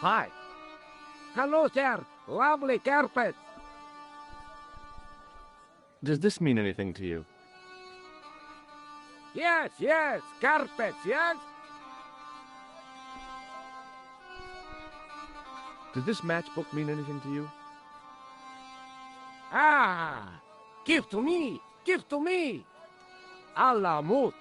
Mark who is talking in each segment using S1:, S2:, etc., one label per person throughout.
S1: Hi. Hello, sir. Lovely carpet.
S2: Does this mean anything to you?
S1: Yes, yes, carpets, yes?
S2: Does this matchbook mean anything to you?
S1: Ah, give to me, give to me. Allah mut.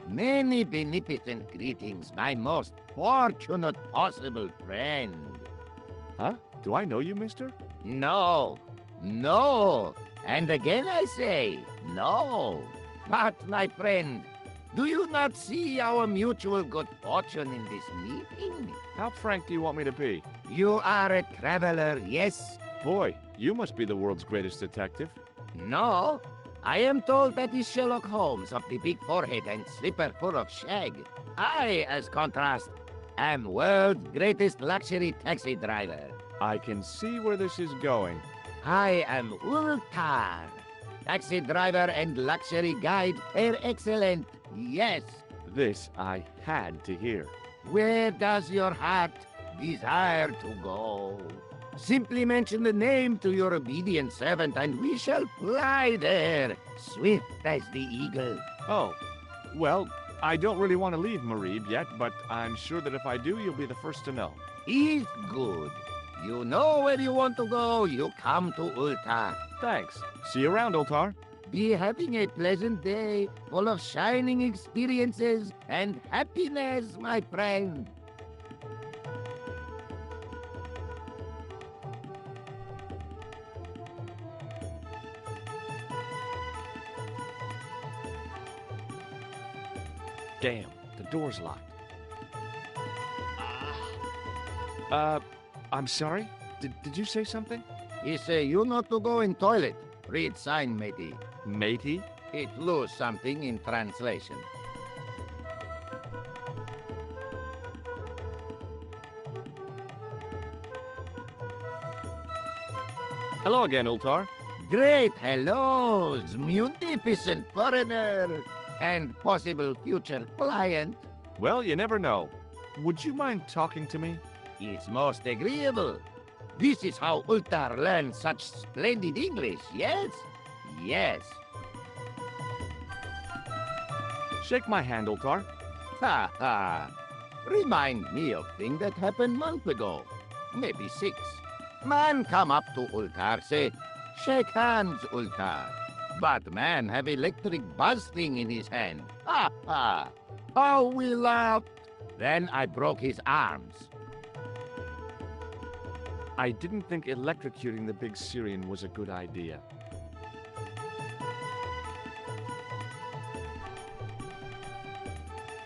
S3: Many beneficent greetings, my most fortunate possible friend.
S2: Huh? Do I know you, mister?
S3: No, no, and again I say, no. But, my friend, do you not see our mutual good fortune in this meeting?
S2: How frank do you want me to be?
S3: You are a traveler, yes?
S2: Boy, you must be the world's greatest detective.
S3: No, I am told that is Sherlock Holmes of the big forehead and slipper full of shag. I, as contrast, am world's greatest luxury taxi driver.
S2: I can see where this is going.
S3: I am Ultar, taxi driver and luxury guide per excellent, yes.
S2: This I had to hear.
S3: Where does your heart desire to go? Simply mention the name to your obedient servant, and we shall fly there, swift as the eagle.
S2: Oh, well, I don't really want to leave Marib yet, but I'm sure that if I do, you'll be the first to know.
S3: Is good. You know where you want to go, you come to Ultar.
S2: Thanks. See you around, Oltar.
S3: Be having a pleasant day, full of shining experiences and happiness, my friend.
S2: Damn, the door's locked. I'm sorry? Did you say something?
S3: He say you not to go in toilet. Read sign, matey.
S2: Matey?
S3: It lose something in translation.
S2: Hello again, Ultar.
S3: Great hellos, munificent foreigner, and possible future client.
S2: Well, you never know. Would you mind talking to me?
S3: It's most agreeable. This is how Ultar learns such splendid English, yes? Yes.
S2: Shake my hand, Ultar.
S3: Ha ha. Remind me of thing that happened month ago. Maybe 6. Man come up to Ultar, say, shake hands, Ultar. But man have electric buzz thing in his hand. Ha ha. How we laughed. Then I broke his arms.
S2: I didn't think electrocuting the big Syrian was a good idea.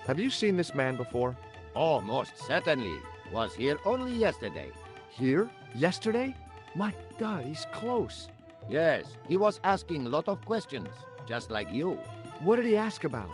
S2: Have you seen this man before?
S3: Oh, most certainly. Was here only yesterday.
S2: Here? Yesterday? My God, he's close.
S3: Yes, he was asking a lot of questions, just like you.
S2: What did he ask about?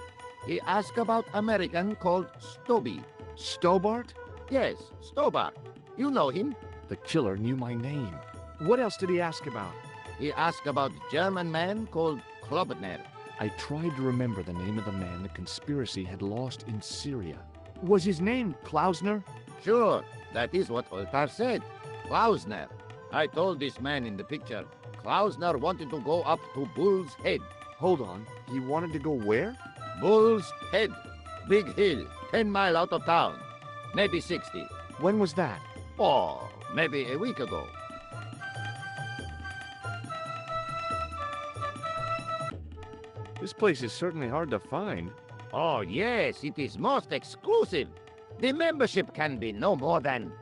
S3: He asked about American called Stoby.
S2: Stobart?
S3: Yes, Stobart. You know him?
S2: The killer knew my name. What else did he ask about?
S3: He asked about German man called Klobner.
S2: I tried to remember the name of the man the conspiracy had lost in Syria. Was his name Klausner?
S3: Sure, that is what Ultar said. Klausner. I told this man in the picture, Klausner wanted to go up to Bull's Head.
S2: Hold on, he wanted to go where?
S3: Bull's Head. Big hill, 10 miles out of town. Maybe 60.
S2: When was that?
S3: Oh, maybe a week ago.
S2: This place is certainly hard to find.
S3: Oh, yes, it is most exclusive. The membership can be no more than...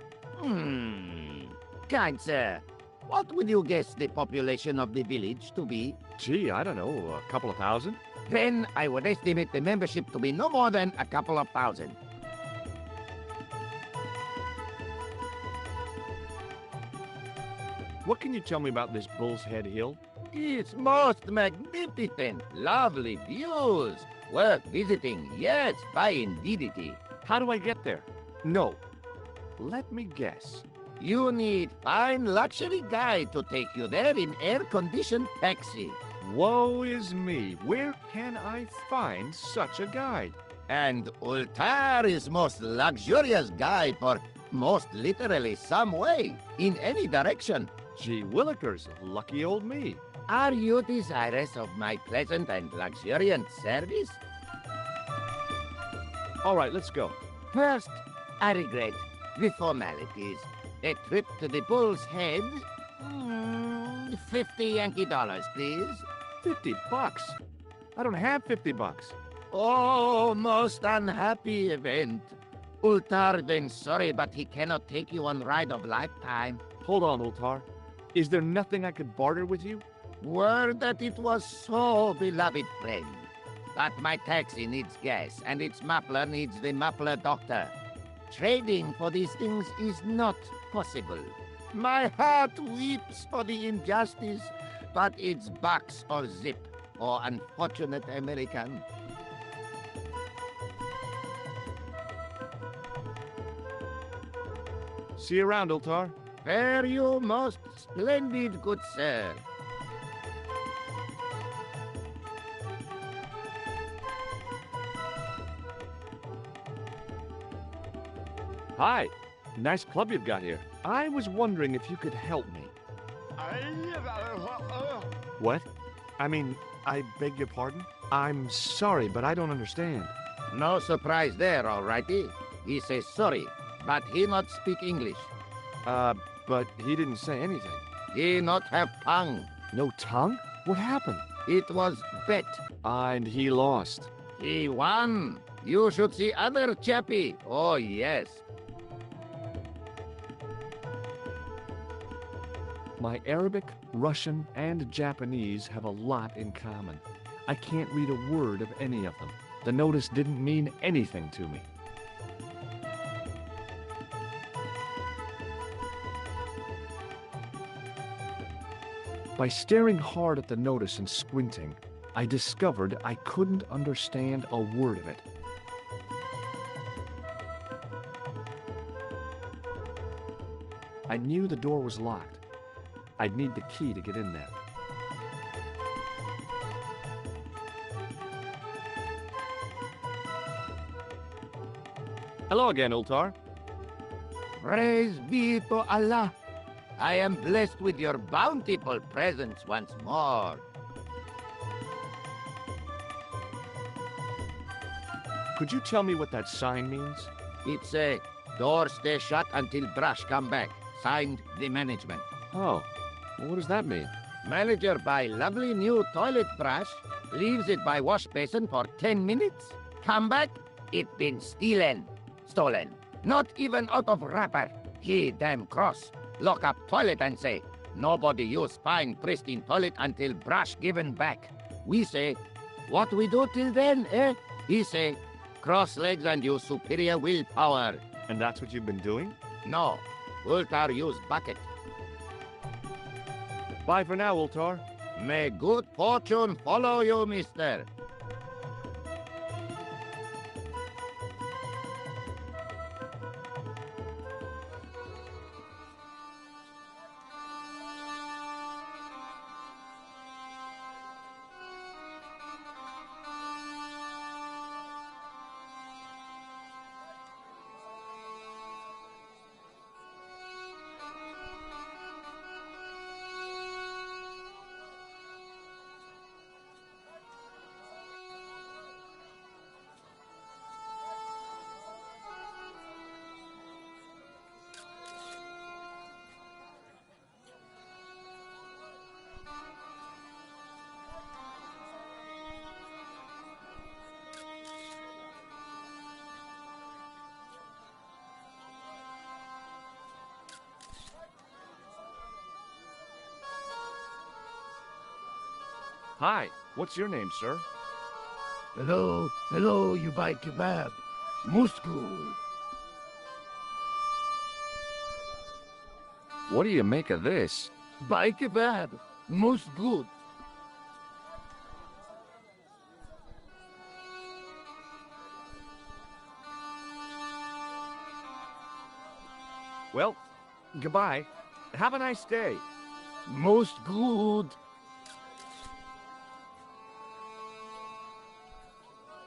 S3: Kind sir, what would you guess the population of the village to be?
S2: Gee, I don't know, a couple of thousand?
S3: Then I would estimate the membership to be no more than a couple of thousand.
S2: What can you tell me about this Bull's Head Hill?
S3: It's most magnificent, lovely views. Worth visiting, yes, by indeedity.
S2: How do I get there? No. Let me guess.
S3: You need fine luxury guide to take you there in air-conditioned taxi.
S2: Woe is me. Where can I find such a guide?
S3: And Ultar is most luxurious guide for most literally some way, in any direction.
S2: Gee willikers, lucky old me.
S3: Are you desirous of my pleasant and luxuriant service?
S2: All right, let's go.
S3: First, I regret the formalities. A trip to the Bull's Head? 50 Yankee dollars, please.
S2: $50? I don't have $50.
S3: Oh, most unhappy event. Ultar then sorry, but he cannot take you on ride of lifetime.
S2: Hold on, Ultar. Is there nothing I could barter with you?
S3: Word that it was so, beloved friend. But my taxi needs gas, and its muffler needs the muffler doctor. Trading for these things is not possible. My heart weeps for the injustice, but it's bucks or zip, or unfortunate American.
S2: See you around, Ultar.
S3: Fare you most splendid, good sir.
S2: Hi. Nice club you've got here. I was wondering if you could help me. What? I mean, I beg your pardon? I'm sorry, but I don't understand.
S3: No surprise there, all righty. He says sorry, but he not speak English.
S2: But he didn't say anything.
S3: He not have tongue.
S2: No tongue? What happened?
S3: It was bet.
S2: And he lost.
S3: He won. You should see other chappie. Oh, yes.
S2: My Arabic, Russian, and Japanese have a lot in common. I can't read a word of any of them. The notice didn't mean anything to me. By staring hard at the notice and squinting, I discovered I couldn't understand a word of it. I knew the door was locked. I'd need the key to get in there. Hello again, Ultar.
S3: Praise be to Allah. I am blessed with your bountiful presence once more.
S2: Could you tell me what that sign means?
S3: It's a door stay shut until brush come back. Signed, the management.
S2: Oh, well, what does that mean?
S3: Manager buy lovely new toilet brush, leaves it by wash basin for 10 minutes. Come back, it been stolen. Not even out of wrapper. He damn cross. Lock up toilet and say, nobody use fine pristine toilet until brush given back. We say, what we do till then, eh? He say, cross legs and use superior willpower.
S2: And that's what you've been doing?
S3: No, Ultar use bucket.
S2: Bye for now, Ultar.
S3: May good fortune follow you, mister.
S2: Hi, what's your name, sir?
S4: Hello, you buy kebab. Moscow.
S2: What do you make of this?
S4: Buy kebab. Most good.
S2: Well, goodbye. Have a nice day.
S4: Most good.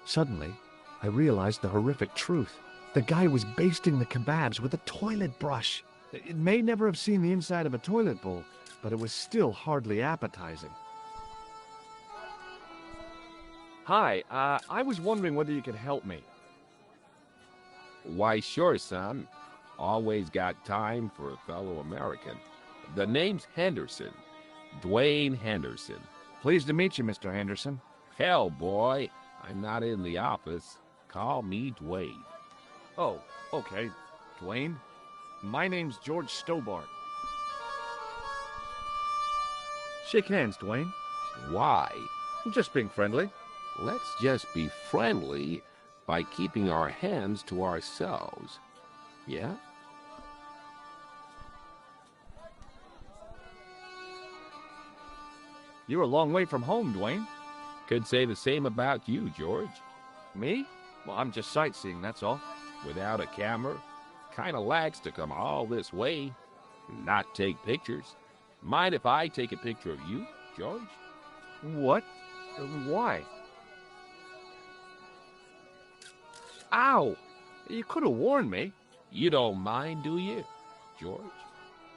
S2: Suddenly, I realized the horrific truth. The guy was basting the kebabs with a toilet brush. It may never have seen the inside of a toilet bowl, but it was still hardly appetizing. Hi, I was wondering whether you could help me.
S5: Why, sure, son. Always got time for a fellow American. The name's Henderson. Dwayne Henderson.
S2: Pleased to meet you, Mr. Henderson.
S5: Hell, boy, I'm not in the office. Call me Dwayne.
S2: Oh, okay. Dwayne. My name's George Stobart. Shake hands, Dwayne.
S5: Why?
S2: Just being friendly.
S5: Let's just be friendly by keeping our hands to ourselves. Yeah?
S2: You're a long way from home, Dwayne.
S5: Could say the same about you, George.
S2: Me? Well, I'm just sightseeing, that's all.
S5: Without a camera, kinda lags to come all this way, not take pictures. Mind if I take a picture of you, George?
S2: What? Why? Ow! You could have warned me.
S5: You don't mind, do you, George?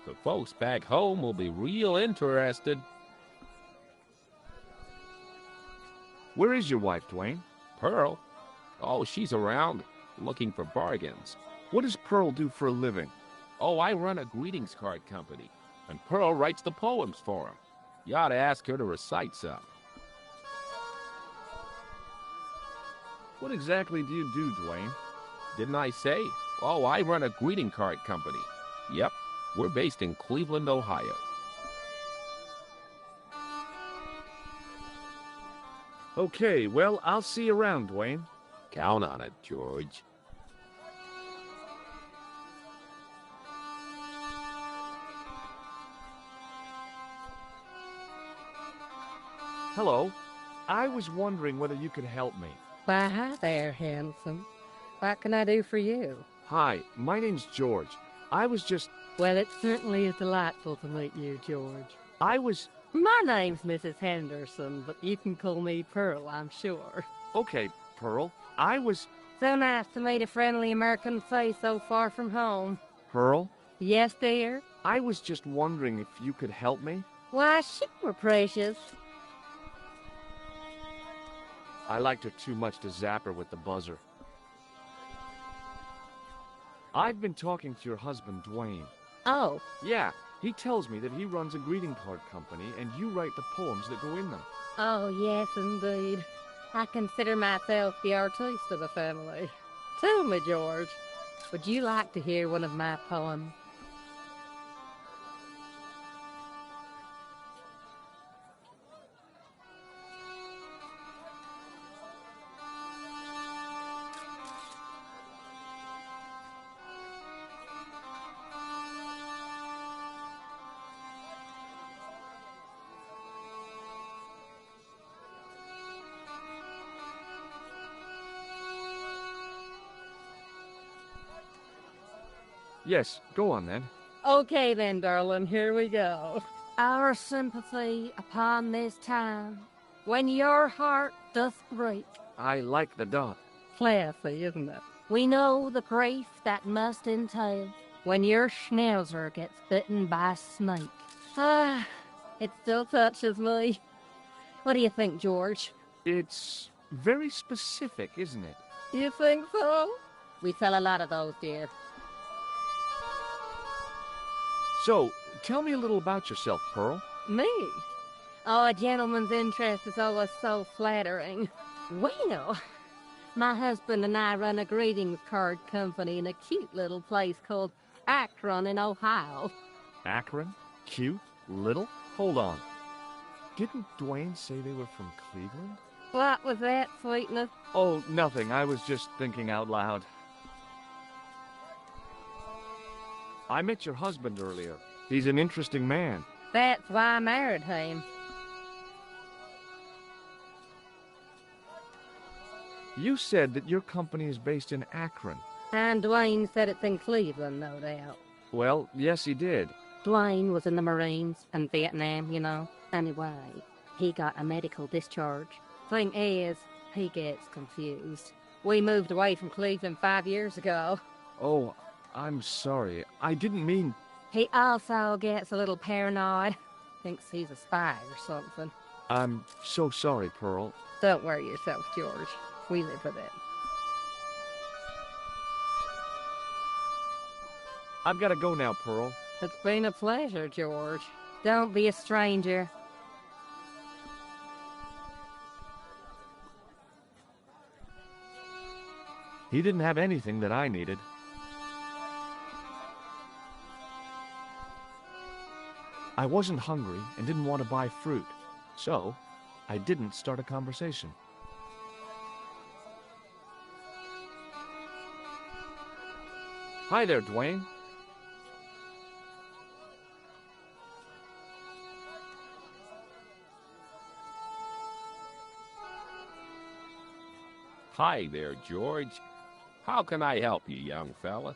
S5: The folks back home will be real interested.
S2: Where is your wife, Dwayne?
S5: Pearl? Oh, she's around, looking for bargains.
S2: What does Pearl do for a living?
S5: Oh, I run a greetings card company, and Pearl writes the poems for 'em. You ought to ask her to recite some.
S2: What exactly do you do, Dwayne?
S5: Didn't I say? Oh, I run a greeting card company. Yep, we're based in Cleveland, Ohio.
S2: Okay, well, I'll see you around, Dwayne.
S5: Count on it, George.
S2: Hello. I was wondering whether you could help me.
S6: Why, hi there, handsome. What can I do for you?
S2: Hi, my name's George. I was just...
S6: Well, it certainly is delightful to meet you, George. My name's Mrs. Henderson, but you can call me Pearl, I'm sure.
S2: Okay, Pearl. I was...
S6: So nice to meet a friendly American face so far from home.
S2: Pearl?
S6: Yes, dear?
S2: I was just wondering if you could help me.
S6: Why, sure, precious.
S2: I liked her too much to zap her with the buzzer. I've been talking to your husband, Dwayne.
S6: Oh,
S2: Yeah, he tells me that he runs a greeting card company and you write the poems that go in them.
S6: oh, yes, indeed. I consider myself the artiste of the family. Tell me, George, would you like to hear one of my poems?
S2: Yes, go on then.
S6: Okay then, darling, here we go. Our sympathy upon this time, when your heart doth break.
S2: I like the dot.
S6: Classy, isn't it? We know the grief that must entail when your schnauzer gets bitten by a snake. Ah, it still touches me. What do you think, George?
S2: It's very specific, isn't it?
S6: You think so? We sell a lot of those, dear.
S2: So, tell me a little about yourself, Pearl.
S6: Me? Oh, a gentleman's interest is always so flattering. Well, my husband and I run a greetings card company in a cute little place called Akron in Ohio.
S2: Akron? Cute? Little? Hold on. Didn't Dwayne say they were from Cleveland?
S6: What was that, sweetness?
S2: Oh, nothing. I was just thinking out loud. I met your husband earlier. He's an interesting man.
S6: That's why I married him.
S2: You said that your company is based in Akron.
S6: And Dwayne said it's in Cleveland, no doubt.
S2: Well, yes, he did.
S6: Dwayne was in the Marines and Vietnam, you know. Anyway, he got a medical discharge. Thing is, he gets confused. We moved away from Cleveland 5 years ago.
S2: Oh, I'm sorry. I didn't mean...
S6: He also gets a little paranoid. Thinks he's a spy or something.
S2: I'm so sorry, Pearl.
S6: Don't worry yourself, George. We live with it.
S2: I've got to go now, Pearl.
S6: It's been a pleasure, George. Don't be a stranger.
S2: He didn't have anything that I needed. I wasn't hungry and didn't want to buy fruit, so I didn't start a conversation. Hi there, Dwayne.
S5: Hi there, George. How can I help you, young fella?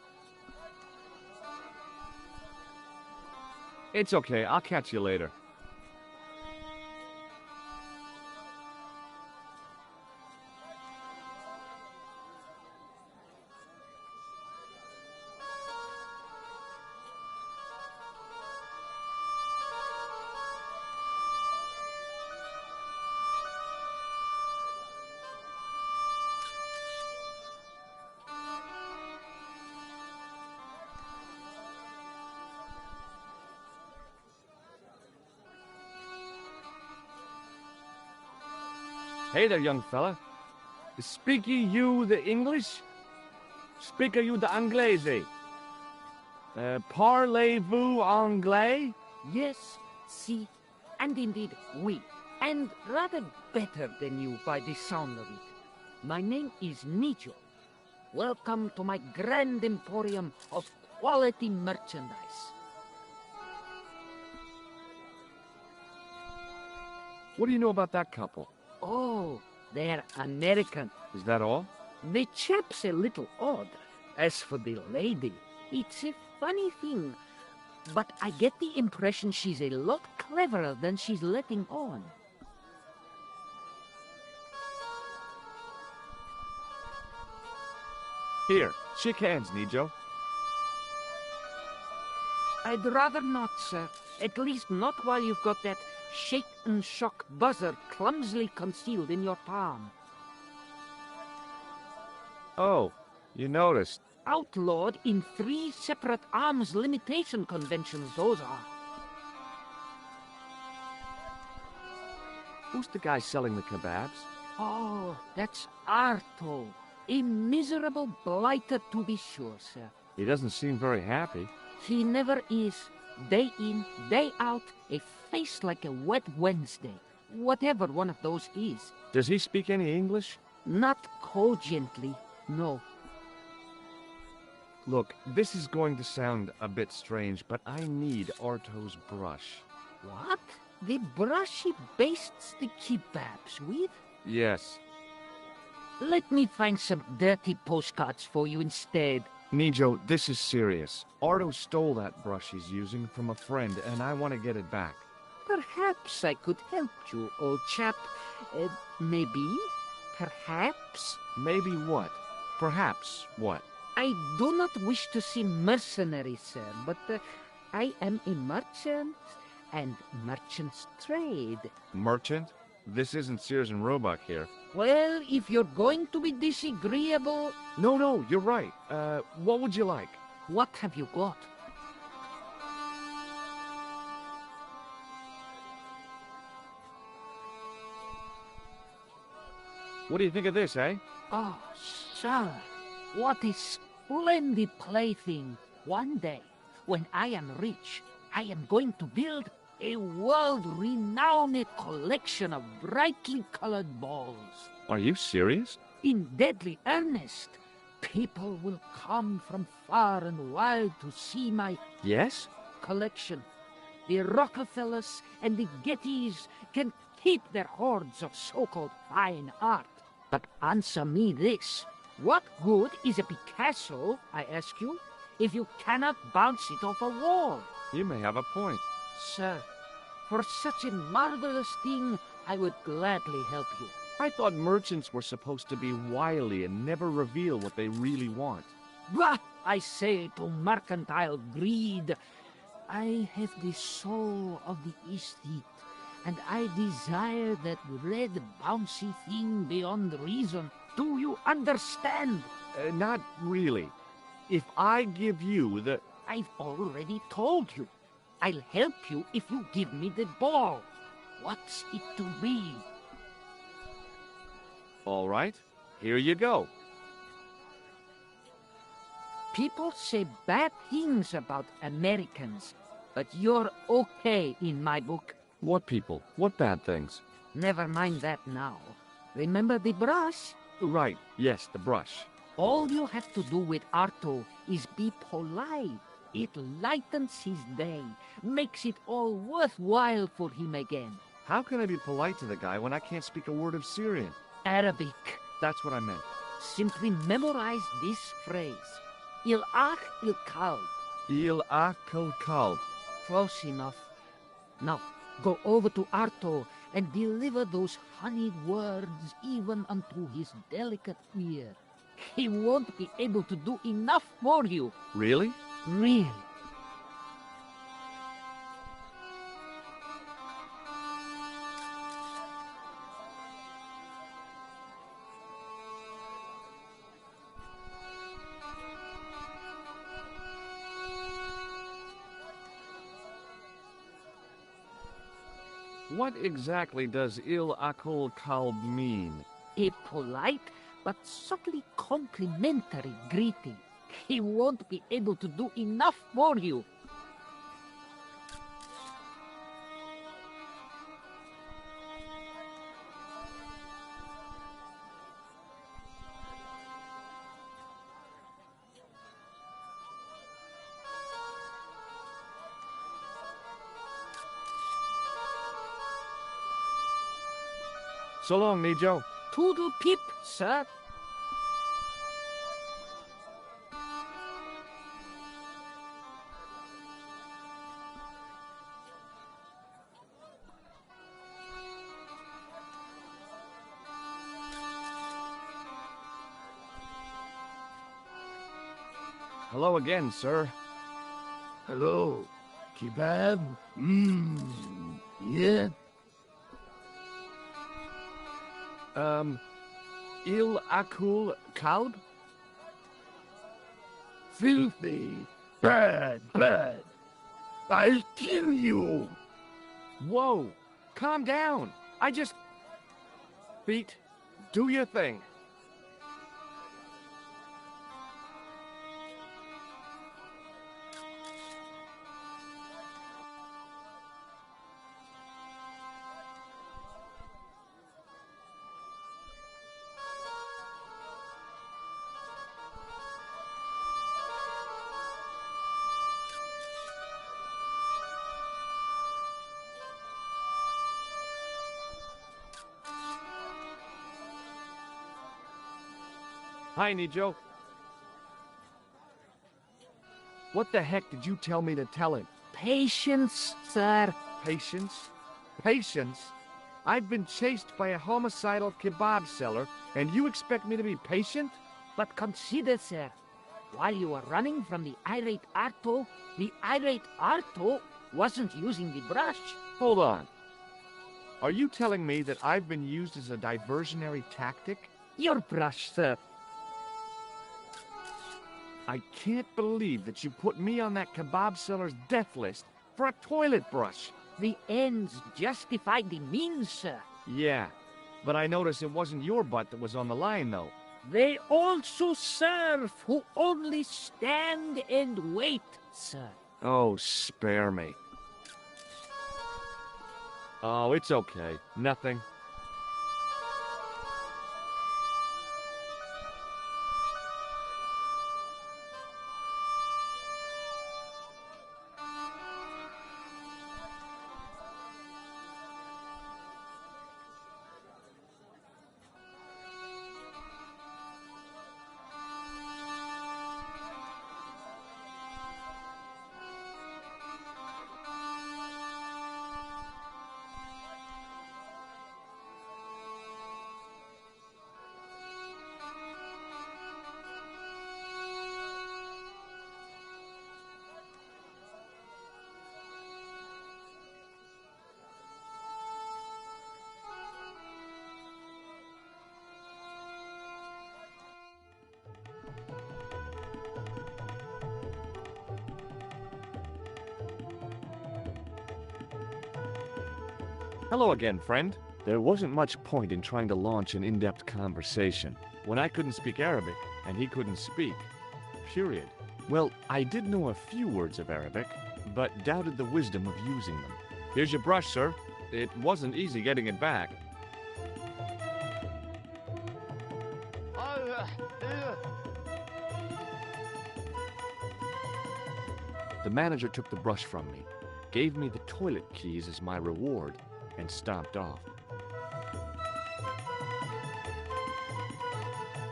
S2: It's okay, I'll catch you later. Hey there, young fella. Speaky you the English? Speaker you the Anglese? Parlez-vous anglais?
S1: Yes, si, and indeed oui, and rather better than you by the sound of it. My name is Nijo. Welcome to my grand emporium of quality merchandise.
S2: What do you know about that couple?
S1: Oh, they're American.
S2: Is that all?
S1: The chap's a little odd. As for the lady, it's a funny thing, but I get the impression she's a lot cleverer than she's letting on.
S2: Here, shake hands, Nijo.
S1: I'd rather not, sir. At least not while you've got that shake and shock buzzer clumsily concealed in your palm.
S2: Oh, you noticed.
S1: Outlawed in 3 separate arms limitation conventions, those are.
S2: Who's the guy selling the kebabs?
S1: Oh, that's Arto. A miserable blighter, to be sure, sir.
S2: He doesn't seem very happy.
S1: He never is. Day in, day out, a face like a wet Wednesday. Whatever one of those is.
S2: Does he speak any English?
S1: Not cogently, no.
S2: Look, this is going to sound a bit strange, but I need Arto's brush.
S1: What? The brush he bastes the kebabs with?
S2: Yes.
S1: Let me find some dirty postcards for you instead.
S2: Nijo, this is serious. Arto stole that brush he's using from a friend, and I want to get it back.
S1: Perhaps I could help you, old chap. Maybe? Perhaps?
S2: Maybe what? Perhaps what?
S1: I do not wish to seem mercenary, sir, but I am a merchant, and merchants trade.
S2: Merchant? This isn't Sears and Roebuck here.
S1: Well, if you're going to be disagreeable...
S2: No, you're right. What would you like?
S1: What have you got?
S2: What do you think of this, eh?
S1: Oh, sir, what a splendid plaything. One day, when I am rich, I am going to build a world-renowned collection of brightly colored balls.
S2: Are you serious?
S1: In deadly earnest. People will come from far and wide to see my
S2: Yes?
S1: collection. The Rockefellers and the Gettys can keep their hoards of so-called fine art. But answer me this. What good is a Picasso, I ask you, if you cannot bounce it off a wall?
S2: You may have a point.
S1: Sir, for such a marvelous thing, I would gladly help you.
S2: I thought merchants were supposed to be wily and never reveal what they really want.
S1: Bah! I say to mercantile greed, I have the soul of the aesthete, and I desire that red bouncy thing beyond reason. Do you understand?
S2: Not really. If I give you the...
S1: I've already told you. I'll help you if you give me the ball. What's it to be?
S2: All right, here you go.
S1: People say bad things about Americans, but you're okay in my book.
S2: What people? What bad things?
S1: Never mind that now. Remember the brush?
S2: Right, yes, the brush.
S1: All you have to do with Arto is be polite. It lightens his day, makes it all worthwhile for him again.
S2: How can I be polite to the guy when I can't speak a word of Syrian?
S1: Arabic.
S2: That's what I meant.
S1: Simply memorize this phrase. Il-ach il-kalb.
S2: Il akal kalb.
S1: Close enough. Now, go over to Arto and deliver those honeyed words even unto his delicate ear. He won't be able to do enough for you.
S2: Really?
S1: Really.
S2: What exactly does il akal kalb mean?
S1: A polite but subtly complimentary greeting. He won't be able to do enough for you.
S2: So long, Nijo.
S1: Toodle pip, sir.
S2: Hello again, sir.
S4: Hello. Kebab? Yeah?
S2: Il akul kalb?
S4: Filthy. Bad. I'll kill you.
S2: Whoa! Calm down! I just... Feet, do your thing. Hi, Nijo. What the heck did you tell me to tell him?
S1: Patience, sir.
S2: Patience? Patience? I've been chased by a homicidal kebab seller, and you expect me to be patient?
S1: But consider, sir, while you were running from the irate Arto wasn't using the brush.
S2: Hold on. Are you telling me that I've been used as a diversionary tactic?
S1: Your brush, sir.
S2: I can't believe that you put me on that kebab seller's death list for a toilet brush.
S1: The ends justify the means, sir.
S2: Yeah, but I noticed it wasn't your butt that was on the line, though.
S1: They also serve who only stand and wait, sir.
S2: Oh, spare me. Oh, it's okay. Nothing. Hello again, friend. There wasn't much point in trying to launch an in-depth conversation when I couldn't speak Arabic and he couldn't speak. Period. Well, I did know a few words of Arabic, but doubted the wisdom of using them. Here's your brush, sir. It wasn't easy getting it back. The manager took the brush from me, gave me the toilet keys as my reward, and stomped off.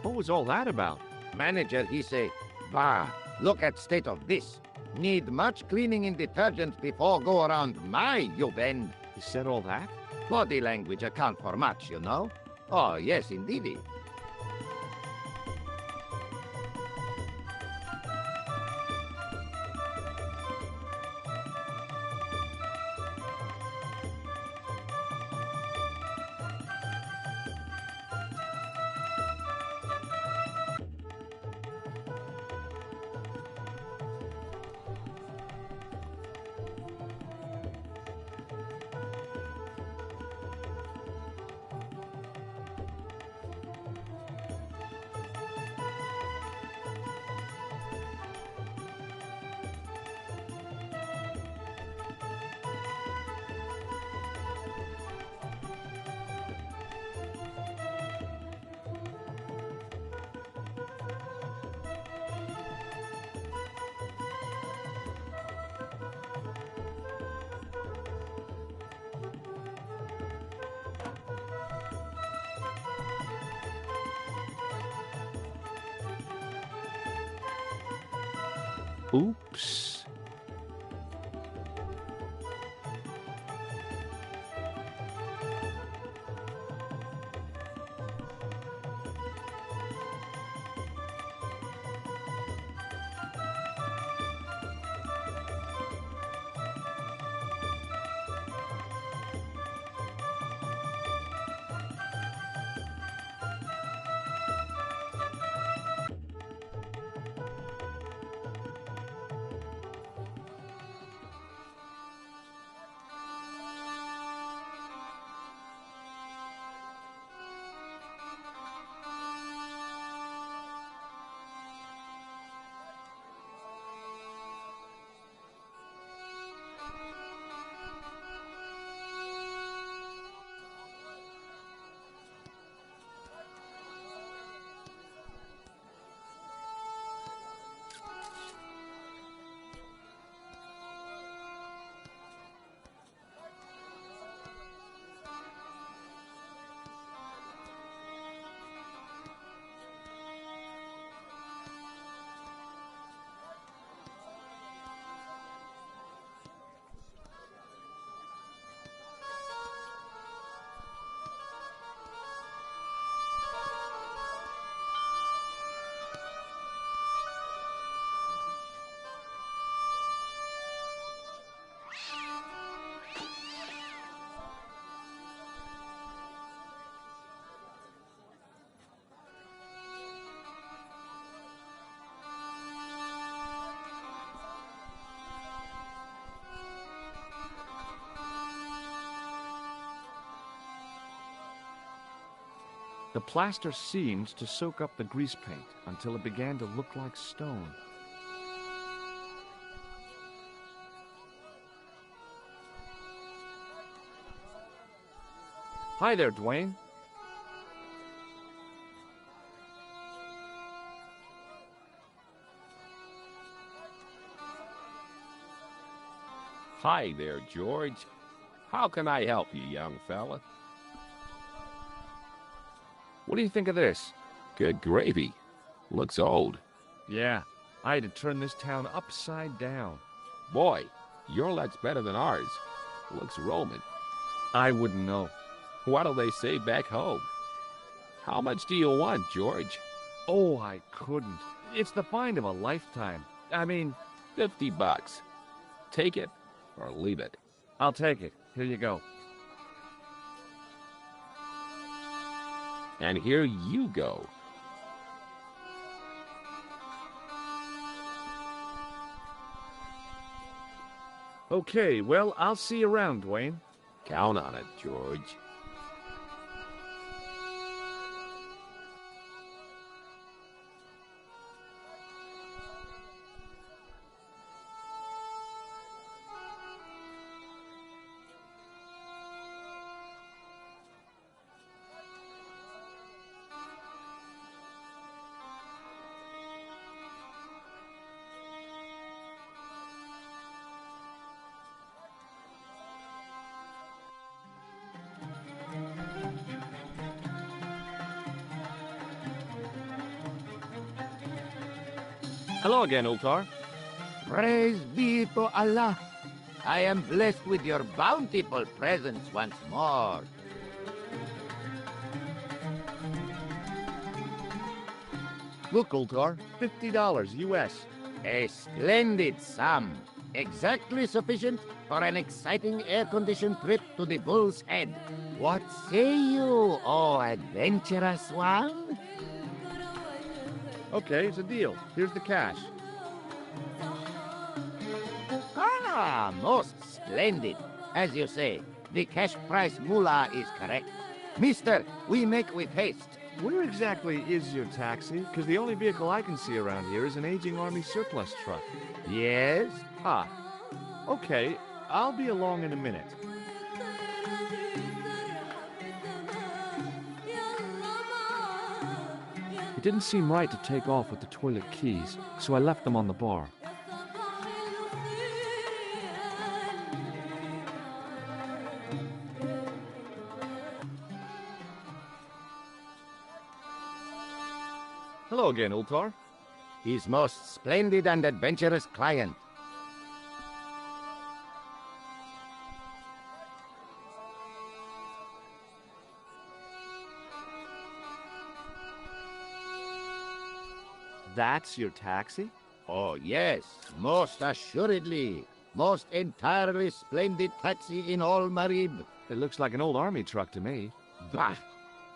S2: What was all that about?
S3: Manager, he say, bah, look at state of this. Need much cleaning in detergent before go around my, you bend.
S2: He said all that?
S3: Body language account for much, you know? Oh, yes, indeedy.
S2: Oops. The plaster seemed to soak up the grease paint until it began to look like stone. Hi there, Dwayne.
S5: Hi there, George. How can I help you, young fella?
S2: What do you think of this?
S5: Good gravy. Looks old.
S2: Yeah, I had to turn this town upside down.
S5: Boy, your luck's better than ours. Looks Roman.
S2: I wouldn't know.
S5: What'll they say back home? How much do you want, George?
S2: Oh, I couldn't. It's the find of a lifetime. I mean,
S5: $50. Take it or leave it.
S2: I'll take it. Here you go.
S5: And here you go.
S2: Okay, well, I'll see you around, Dwayne.
S5: Count on it, George.
S2: Hello again, Ultar.
S3: Praise be to Allah. I am blessed with your bountiful presence once more.
S2: Look, Ultar, $50 US.
S3: A splendid sum. Exactly sufficient for an exciting air-conditioned trip to the Bull's Head. What say you, oh adventurous one?
S2: Okay, it's a deal. Here's the cash.
S3: Ah, most splendid. As you say, the cash price mullah is correct. Mister, we make with haste.
S2: Where exactly is your taxi? Because the only vehicle I can see around here is an aging Army surplus truck.
S3: Yes?
S2: Ah, okay. I'll be along in a minute. It didn't seem right to take off with the toilet keys, so I left them on the bar. Hello again, Ultar.
S3: His most splendid and adventurous client.
S2: That's your taxi?
S3: Oh, yes, most assuredly. Most entirely splendid taxi in all Marib.
S2: It looks like an old Army truck to me.
S3: Bah!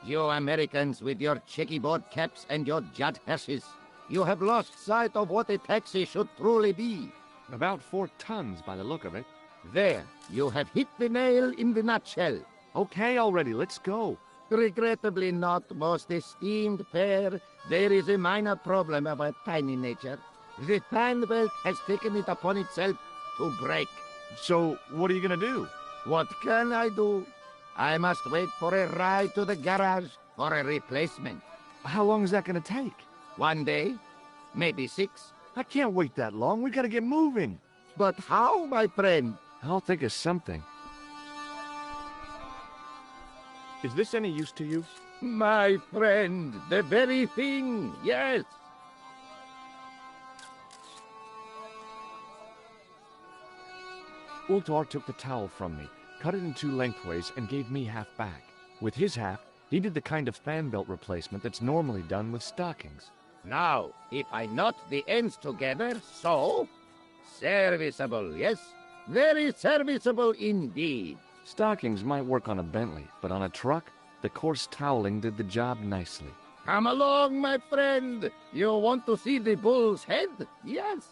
S3: You Americans with your checkerboard caps and your jet hearses. You have lost sight of what a taxi should truly be.
S2: About 4 tons by the look of it.
S3: There, you have hit the nail in the nutshell.
S2: Okay already, let's go.
S3: Regrettably not, most esteemed pair. There is a minor problem of a tiny nature. The fan belt has taken it upon itself to break.
S2: So, what are you gonna do?
S3: What can I do? I must wait for a ride to the garage for a replacement.
S2: How long is that gonna take?
S3: 1 day, maybe 6.
S2: I can't wait that long. We gotta get moving.
S3: But how, my friend?
S2: I'll think of something. Is this any use to you?
S3: My friend, the very thing, yes.
S2: Ultar took the towel from me, cut it in 2 lengthways, and gave me half back. With his half, he did the kind of fan belt replacement that's normally done with stockings.
S3: Now, if I knot the ends together, so... Serviceable, yes? Very serviceable indeed.
S2: Stockings might work on a Bentley, but on a truck, the coarse toweling did the job nicely.
S3: Come along, my friend. You want to see the Bull's Head? Yes.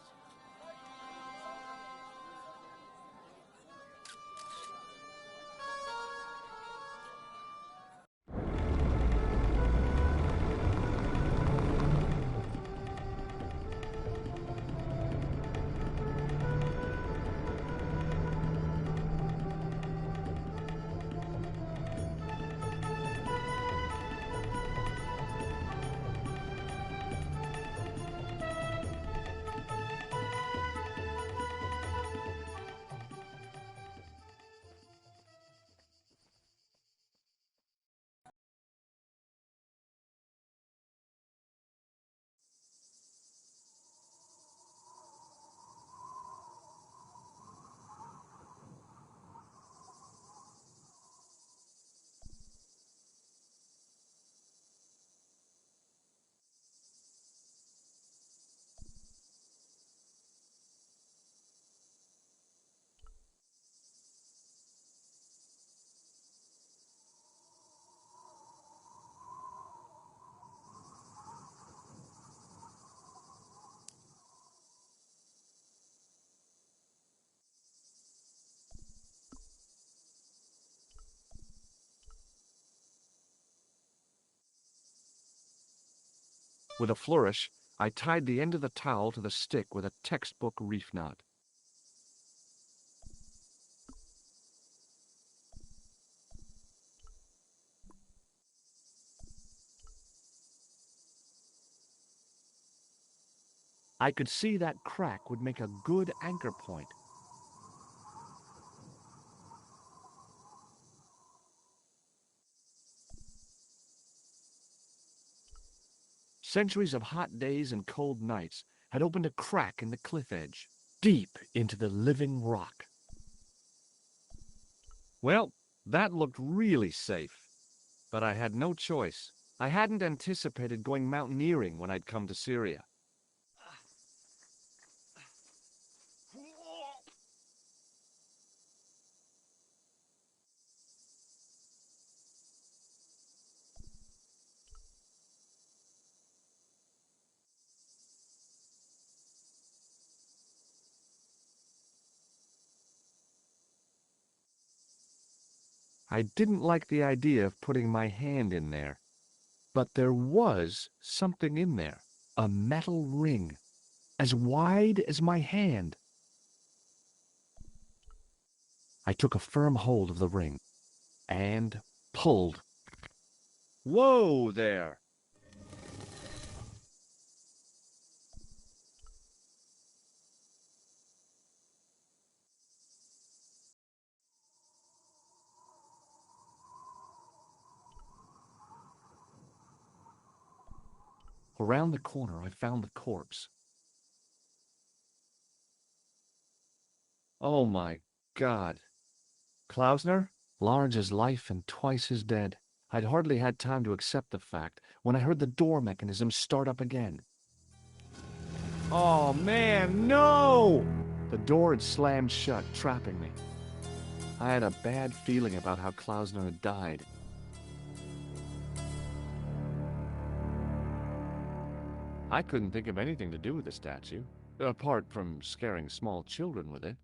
S2: With a flourish, I tied the end of the towel to the stick with a textbook reef knot. I could see that crack would make a good anchor point. Centuries of hot days and cold nights had opened a crack in the cliff edge, deep into the living rock. Well, that looked really safe. But I had no choice. I hadn't anticipated going mountaineering when I'd come to Syria. I didn't like the idea of putting my hand in there. But there was something in there. A metal ring, as wide as my hand. I took a firm hold of the ring and pulled. Whoa there! Around the corner, I found the corpse. Oh my God. Klausner? Large as life and twice as dead. I'd hardly had time to accept the fact when I heard the door mechanism start up again. Oh man, no! The door had slammed shut, trapping me. I had a bad feeling about how Klausner had died. I couldn't think of anything to do with the statue, apart from scaring small children with it.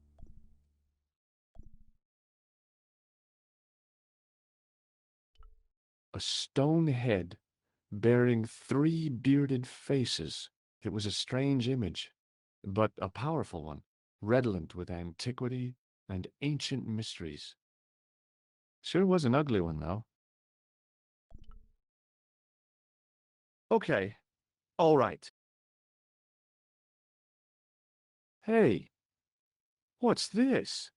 S2: A stone head bearing 3 bearded faces. It was a strange image, but a powerful one, redolent with antiquity and ancient mysteries. Sure was an ugly one, though. Okay, all right. Hey, what's this?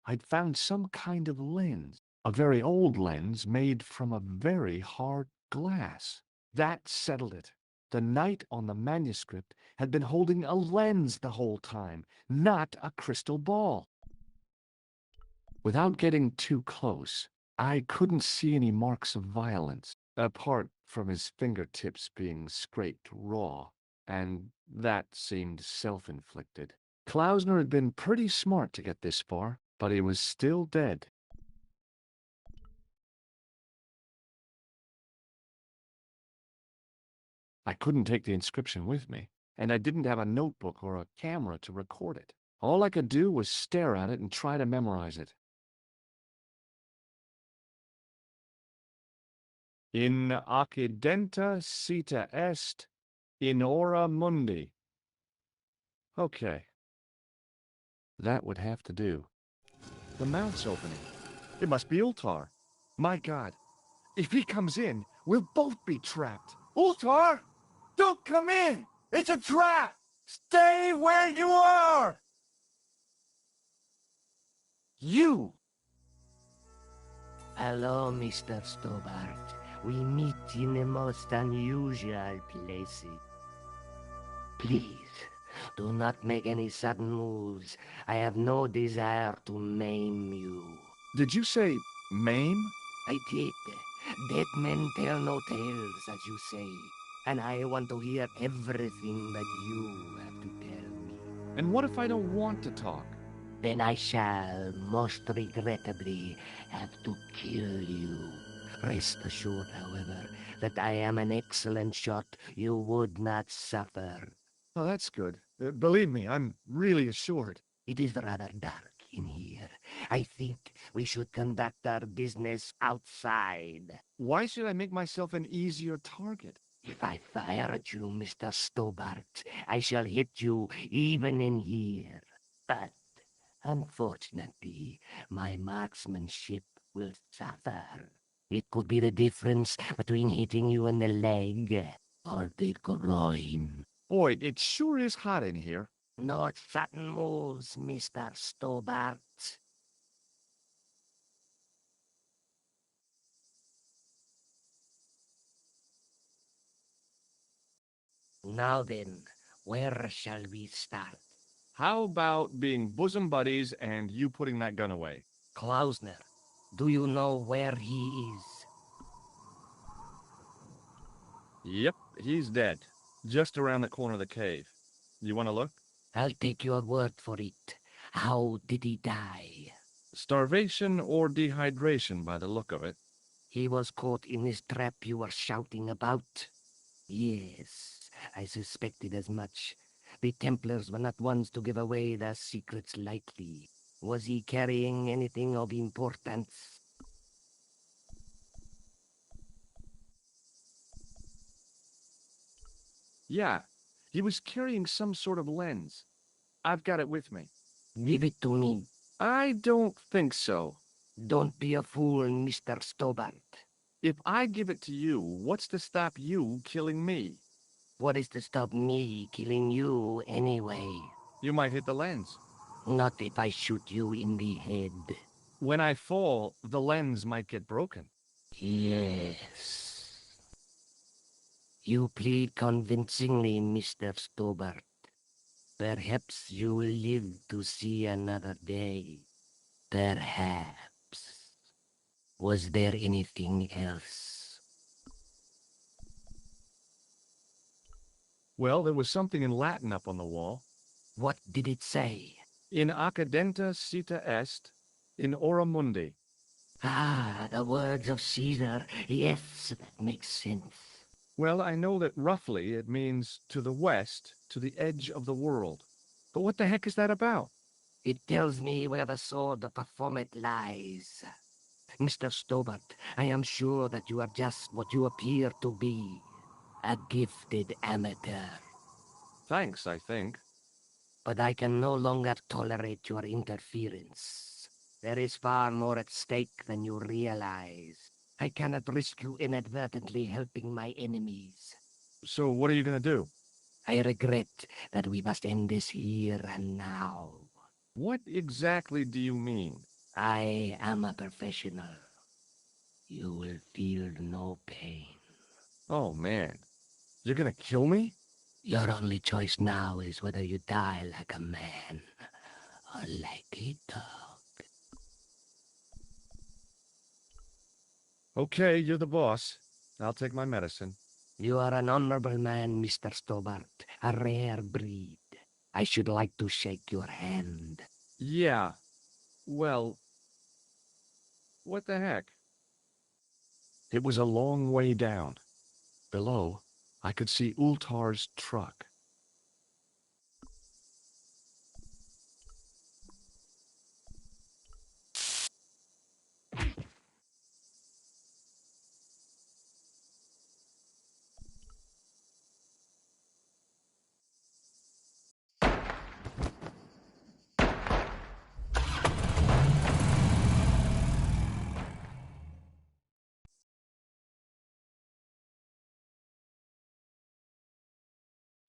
S2: I'd found some kind of lens, a very old lens made from a very hard glass. That settled it. The knight on the manuscript had been holding a lens the whole time, not a crystal ball. Without getting too close, I couldn't see any marks of violence, apart from his fingertips being scraped raw, and that seemed self-inflicted. Klausner had been pretty smart to get this far, but he was still dead. I couldn't take the inscription with me, and I didn't have a notebook or a camera to record it. All I could do was stare at it and try to memorize it. In accidenta sita est, in hora mundi. Okay. That would have to do. The mouth's opening. It must be Ultar. My God. If he comes in, we'll both be trapped. Ultar! Don't come in! It's a trap! Stay where you are! You!
S7: Hello, Mr. Stobart. We meet in the most unusual places. Please, do not make any sudden moves. I have no desire to maim you.
S2: Did you say maim?
S7: I did. Dead men tell no tales, as you say. And I want to hear everything that you have to tell me.
S2: And what if I don't want to talk?
S7: Then I shall, most regrettably, have to kill you. Rest assured, however, that I am an excellent shot. You would not suffer.
S2: Oh, that's good. Believe me, I'm really assured.
S7: It is rather dark in here. I think we should conduct our business outside.
S2: Why should I make myself an easier target?
S7: If I fire at you, Mr. Stobart, I shall hit you even in here. But, unfortunately, my marksmanship will suffer. It could be the difference between hitting you in the leg or the groin.
S2: Boy, it sure is hot in here.
S7: No sudden moves, Mr. Stobart. Now then, where shall we start?
S2: How about being bosom buddies and you putting that gun away?
S7: Klausner, do you know where he is?
S2: Yep, he's dead. Just around the corner of the cave. You want to look?
S7: I'll take your word for it. How did he die?
S2: Starvation or dehydration by the look of it.
S7: He was caught in this trap you were shouting about? Yes, I suspected as much. The Templars were not ones to give away their secrets lightly. Was he carrying anything of importance?
S2: Yeah, he was carrying some sort of lens. I've got it with me.
S7: Give it to me.
S2: I don't think so.
S7: Don't be a fool, Mr. Stobart.
S2: If I give it to you, what's to stop you killing me?
S7: What is to stop me killing you anyway?
S2: You might hit the lens.
S7: Not if I shoot you in the head.
S2: When I fall, the lens might get broken.
S7: Yes. You plead convincingly, Mr. Stobart. Perhaps you will live to see another day. Perhaps. Was there anything else?
S2: Well, there was something in Latin up on the wall.
S7: What did it say?
S2: In accidenta cita est, in ora mundi.
S7: Ah, the words of Caesar. Yes, that makes sense.
S2: Well, I know that roughly it means to the west, to the edge of the world. But what the heck is that about?
S7: It tells me where the sword of Baphomet lies. Mr. Stobart, I am sure that you are just what you appear to be. A gifted amateur.
S2: Thanks, I think.
S7: But I can no longer tolerate your interference. There is far more at stake than you realize. I cannot risk you inadvertently helping my enemies.
S2: So what are you going to do?
S7: I regret that we must end this here and now.
S2: What exactly do you mean?
S7: I am a professional. You will feel no pain.
S2: Oh, man. You're going to kill me?
S7: Your only choice now is whether you die like a man or like a dog.
S2: Okay, you're the boss. I'll take my medicine.
S7: You are an honorable man, Mr. Stobart. A rare breed. I should like to shake your hand.
S2: Yeah. Well, what the heck? It was a long way down. Below, I could see Ultar's truck.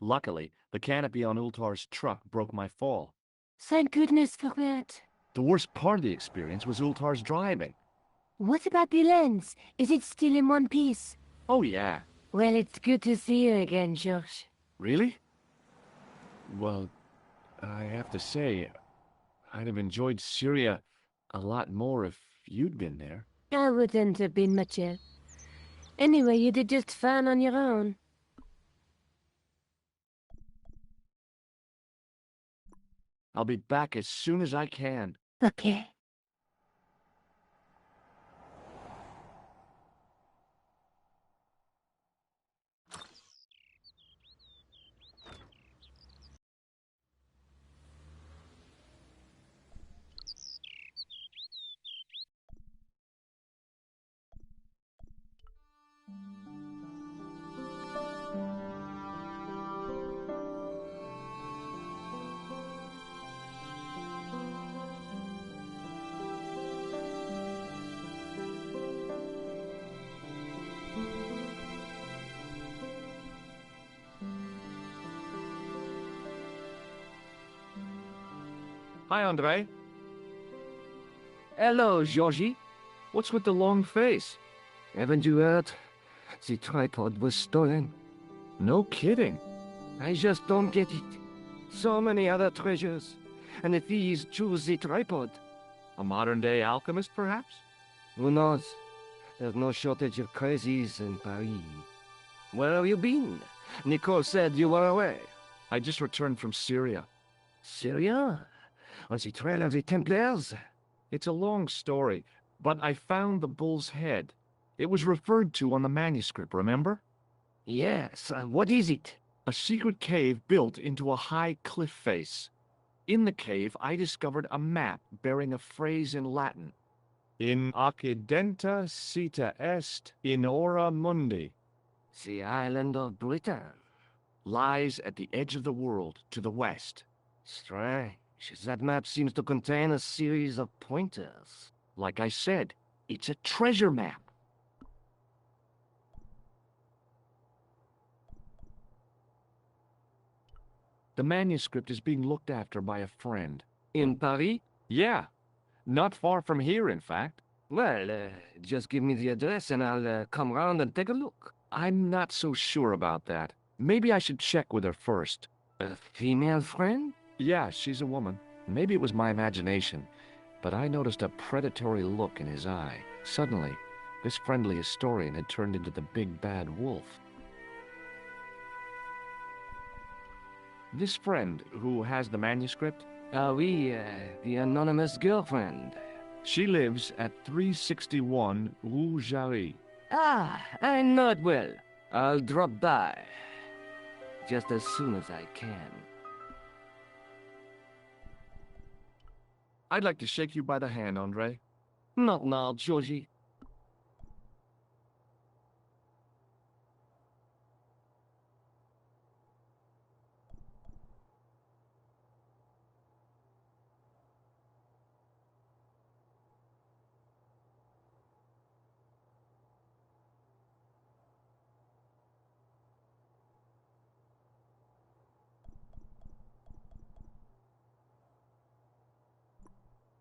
S2: Luckily, the canopy on Ultar's truck broke my fall.
S6: Thank goodness for that.
S2: The worst part of the experience was Ultar's driving.
S6: What about the lens? Is it still in one piece?
S2: Oh, yeah.
S6: Well, it's good to see you again, George.
S2: Really? Well, I have to say, I'd have enjoyed Syria a lot more if you'd been there.
S6: I wouldn't have been much help. Anyway, you did just fine on your own.
S2: I'll be back as soon as I can.
S6: Okay.
S2: Hi, Andre.
S7: Hello, Georgie.
S2: What's with the long face?
S7: Haven't you heard? The tripod was stolen.
S2: No kidding.
S7: I just don't get it. So many other treasures, and the thieves choose the tripod.
S2: A modern-day alchemist, perhaps?
S7: Who knows? There's no shortage of crazies in Paris. Where have you been? Nicole said you were away.
S2: I just returned from Syria.
S7: Syria? On the trail of the Templars?
S2: It's a long story, but I found the bull's head. It was referred to on the manuscript, remember?
S7: Yes, what is it?
S2: A secret cave built into a high cliff face. In the cave, I discovered a map bearing a phrase in Latin. In occidenta cita est in ora mundi.
S7: The island of Britain.
S2: Lies at the edge of the world, to the west.
S7: Strange. That map seems to contain a series of pointers.
S2: Like I said, it's a treasure map. The manuscript is being looked after by a friend.
S7: In Paris?
S2: Yeah. Not far from here, in fact.
S7: Well, just give me the address and I'll come round and take a look.
S2: I'm not so sure about that. Maybe I should check with her first.
S7: A female friend?
S2: Yeah, she's a woman. Maybe it was my imagination, but I noticed a predatory look in his eye. Suddenly, this friendly historian had turned into the big bad wolf. This friend, who has the manuscript?
S7: Oui, the anonymous girlfriend.
S2: She lives at 361 Rue Jarry.
S7: Ah, I know it well. I'll drop by. Just as soon as I can.
S2: I'd like to shake you by the hand, Andre.
S7: Not now, Georgie.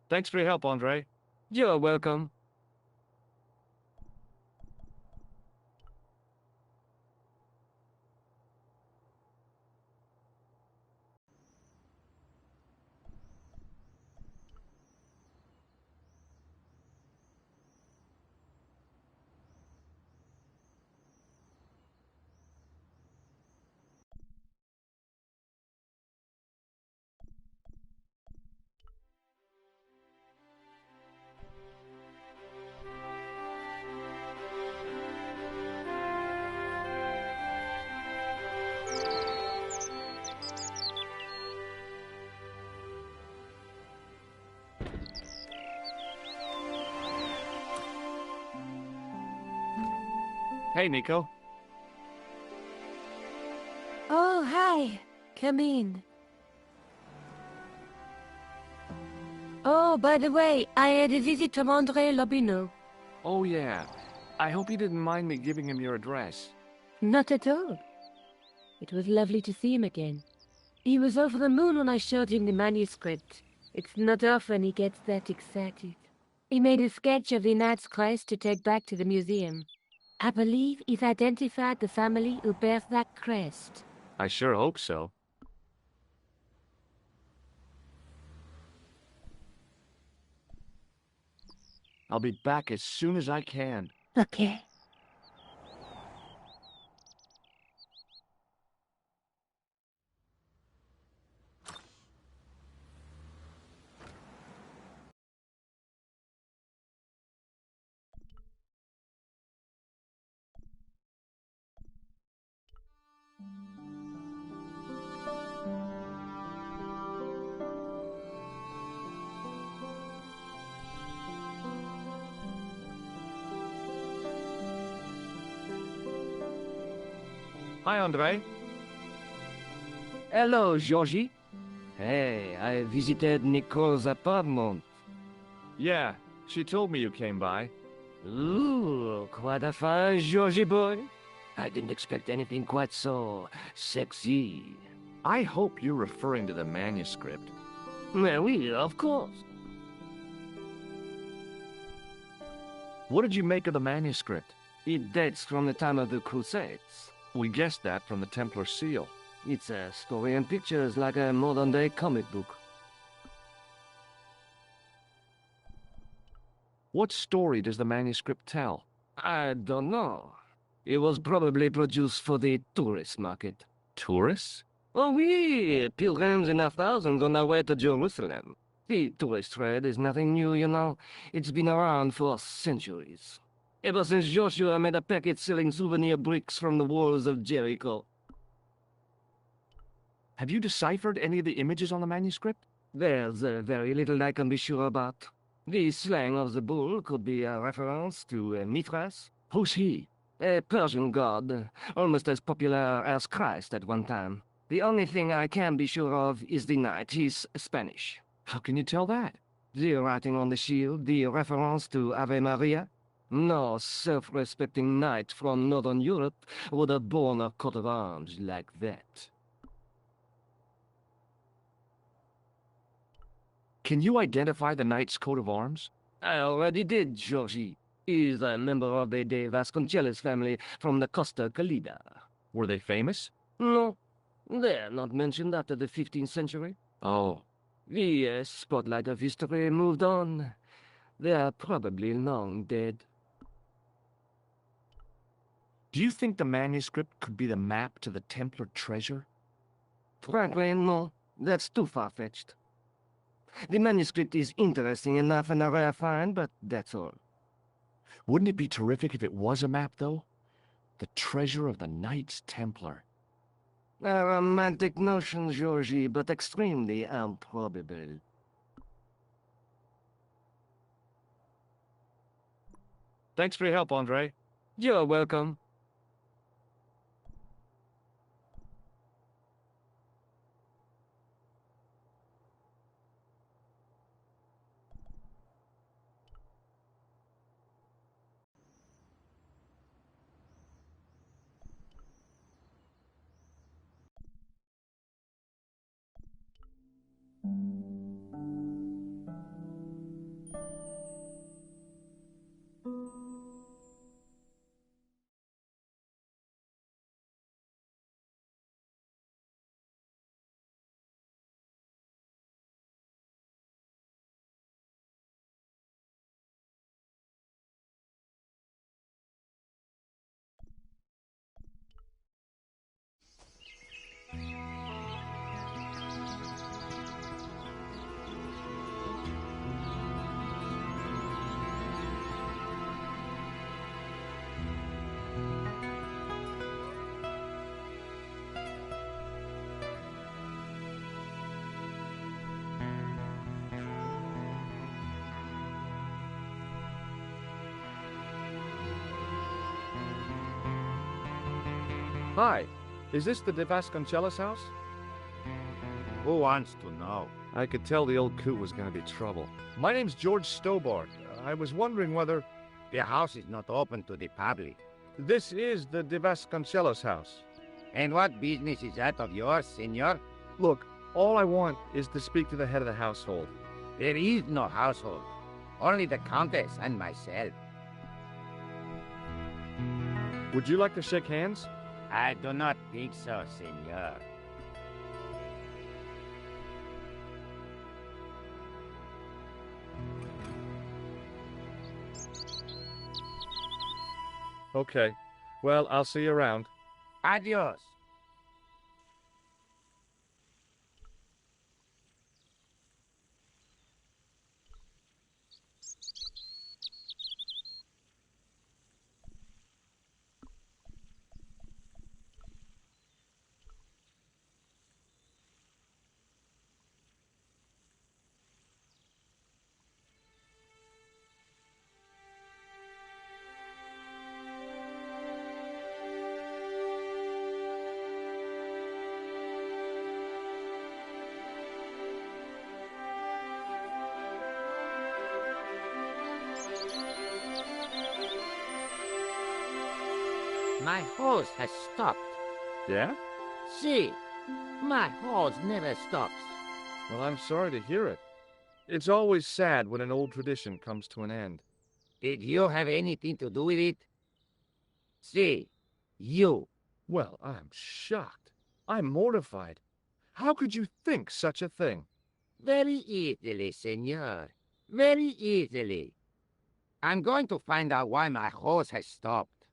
S2: Thanks for your help, Andre.
S7: You're welcome.
S2: Hey, Nico.
S6: Oh, hi. Come in. Oh, by the way, I had a visit from André Lobineau.
S2: Oh, yeah. I hope you didn't mind me giving him your address.
S6: Not at all. It was lovely to see him again. He was over the moon when I showed him the manuscript. It's not often he gets that excited. He made a sketch of the knight's crest to take back to the museum. I believe he's identified the family who bears that crest.
S2: I sure hope so. I'll be back as soon as I can.
S6: Okay.
S2: Hi, Andre.
S7: Hello, Georgie. Hey, I visited Nicole's apartment.
S2: Yeah, she told me you came by.
S7: Ooh, quite a fine Georgie boy. I didn't expect anything quite so sexy.
S2: I hope you're referring to the manuscript.
S7: Well, oui, of course.
S2: What did you make of the manuscript?
S7: It dates from the time of the Crusades.
S2: We guessed that from the Templar seal.
S7: It's a story and pictures like a modern-day comic book.
S2: What story does the manuscript tell?
S7: I don't know. It was probably produced for the tourist market.
S2: Tourists?
S7: Oh, oui, pilgrims in their thousands on their way to Jerusalem. The tourist trade is nothing new, you know. It's been around for centuries. Ever since Joshua made a packet selling souvenir bricks from the walls of Jericho.
S2: Have you deciphered any of the images on the manuscript?
S7: There's very little I can be sure about. The slang of the bull could be a reference to Mithras.
S2: Who's he?
S7: A Persian god, almost as popular as Christ at one time. The only thing I can be sure of is the knight. He's Spanish.
S2: How can you tell that?
S7: The writing on the shield, the reference to Ave Maria. No self-respecting knight from Northern Europe would have borne a coat of arms like that.
S2: Can you identify the knight's coat of arms?
S7: I already did, Georgie. He's a member of the De Vasconcelos family from the Costa Calida.
S2: Were they famous?
S7: No, they're not mentioned after the 15th century.
S2: Oh.
S7: The spotlight of history moved on. They're probably long dead.
S2: Do you think the manuscript could be the map to the Templar treasure?
S7: Frankly, no. That's too far-fetched. The manuscript is interesting enough and a rare find, but that's all.
S2: Wouldn't it be terrific if it was a map, though? The treasure of the Knights Templar.
S7: A romantic notion, Georgie, but extremely improbable.
S2: Thanks for your help, Andre.
S7: You're welcome.
S2: Hi. Is this the De Vasconcelos house?
S3: Who wants to know?
S2: I could tell the old coot was going to be trouble. My name's George Stobart. I was wondering whether...
S3: The house is not open to the public.
S2: This is the De Vasconcelos house.
S3: And what business is that of yours, senor?
S2: Look, all I want is to speak to the head of the household.
S3: There is no household. Only the Countess and myself.
S2: Would you like to shake hands?
S3: I do not think so, senor.
S2: Okay. Well, I'll see you around.
S3: Adios. My horse has stopped.
S2: Yeah?
S3: See, my horse never stops.
S2: Well, I'm sorry to hear it. It's always sad when an old tradition comes to an end.
S3: Did you have anything to do with it? See, you.
S2: Well, I'm shocked. I'm mortified. How could you think such a thing?
S3: Very easily, senor. Very easily. I'm going to find out why my horse has stopped.